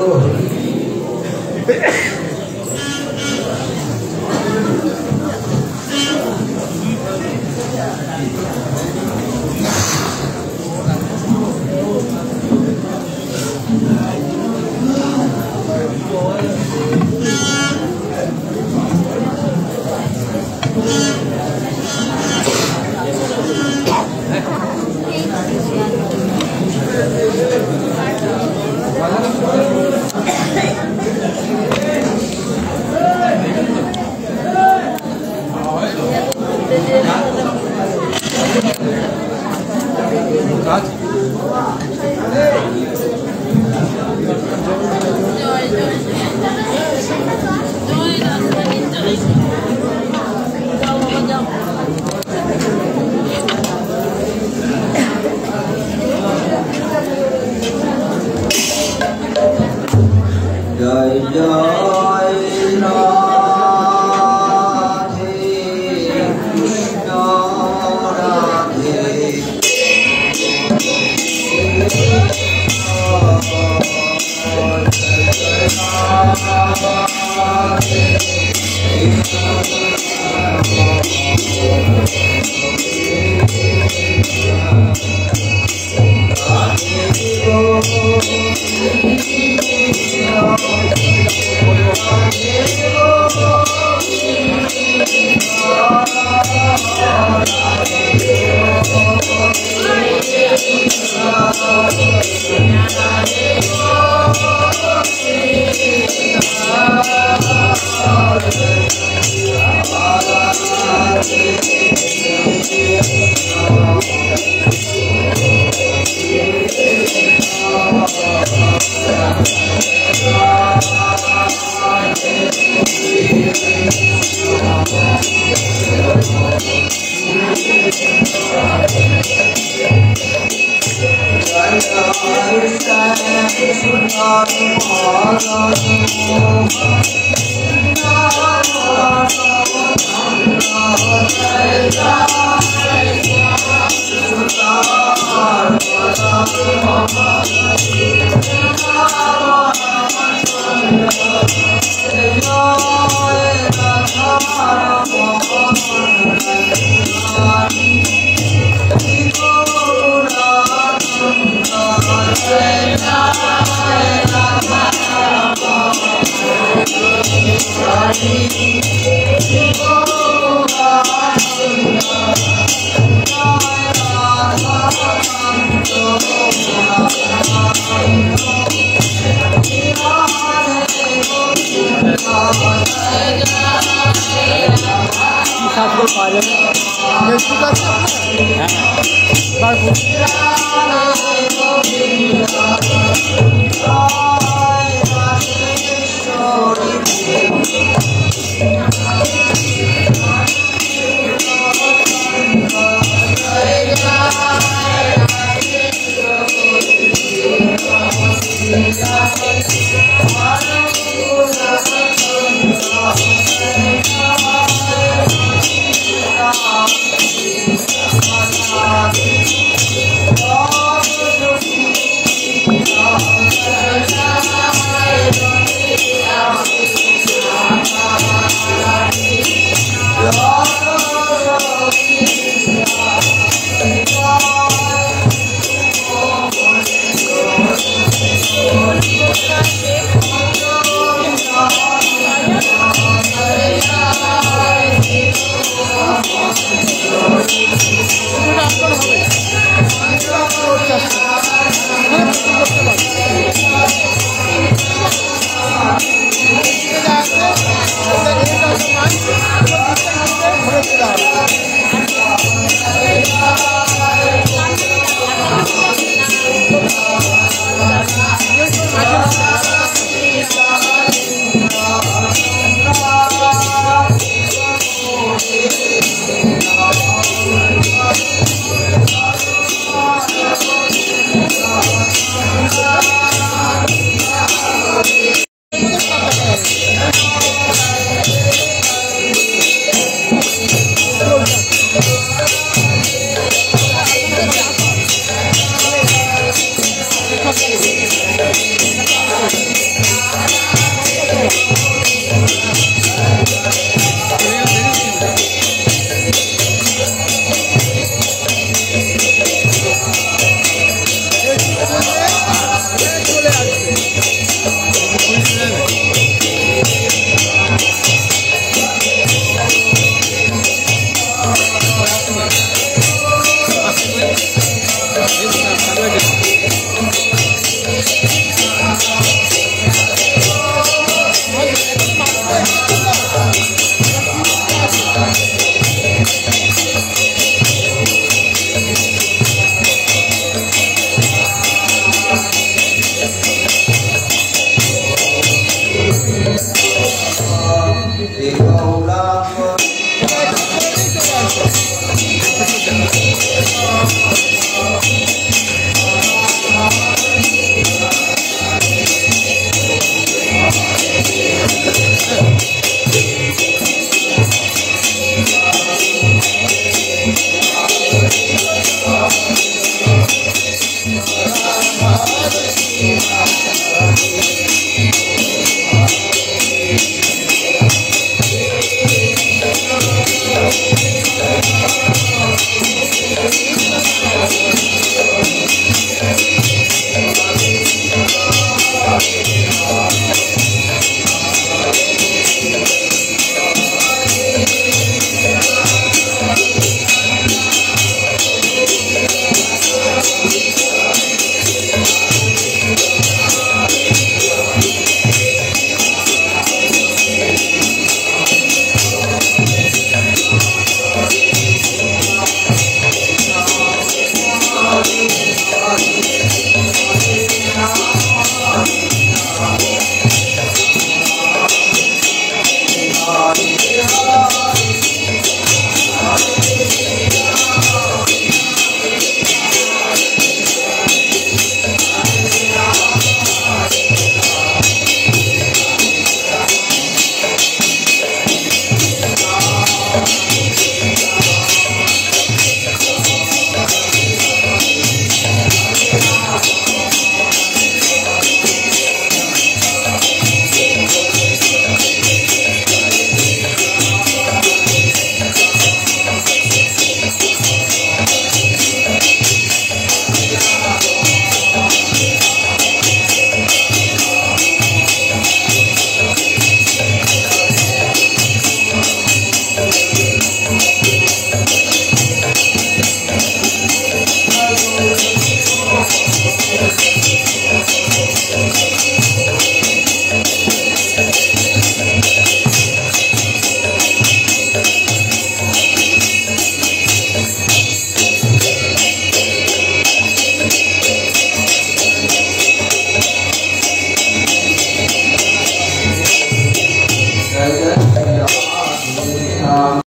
Gracias.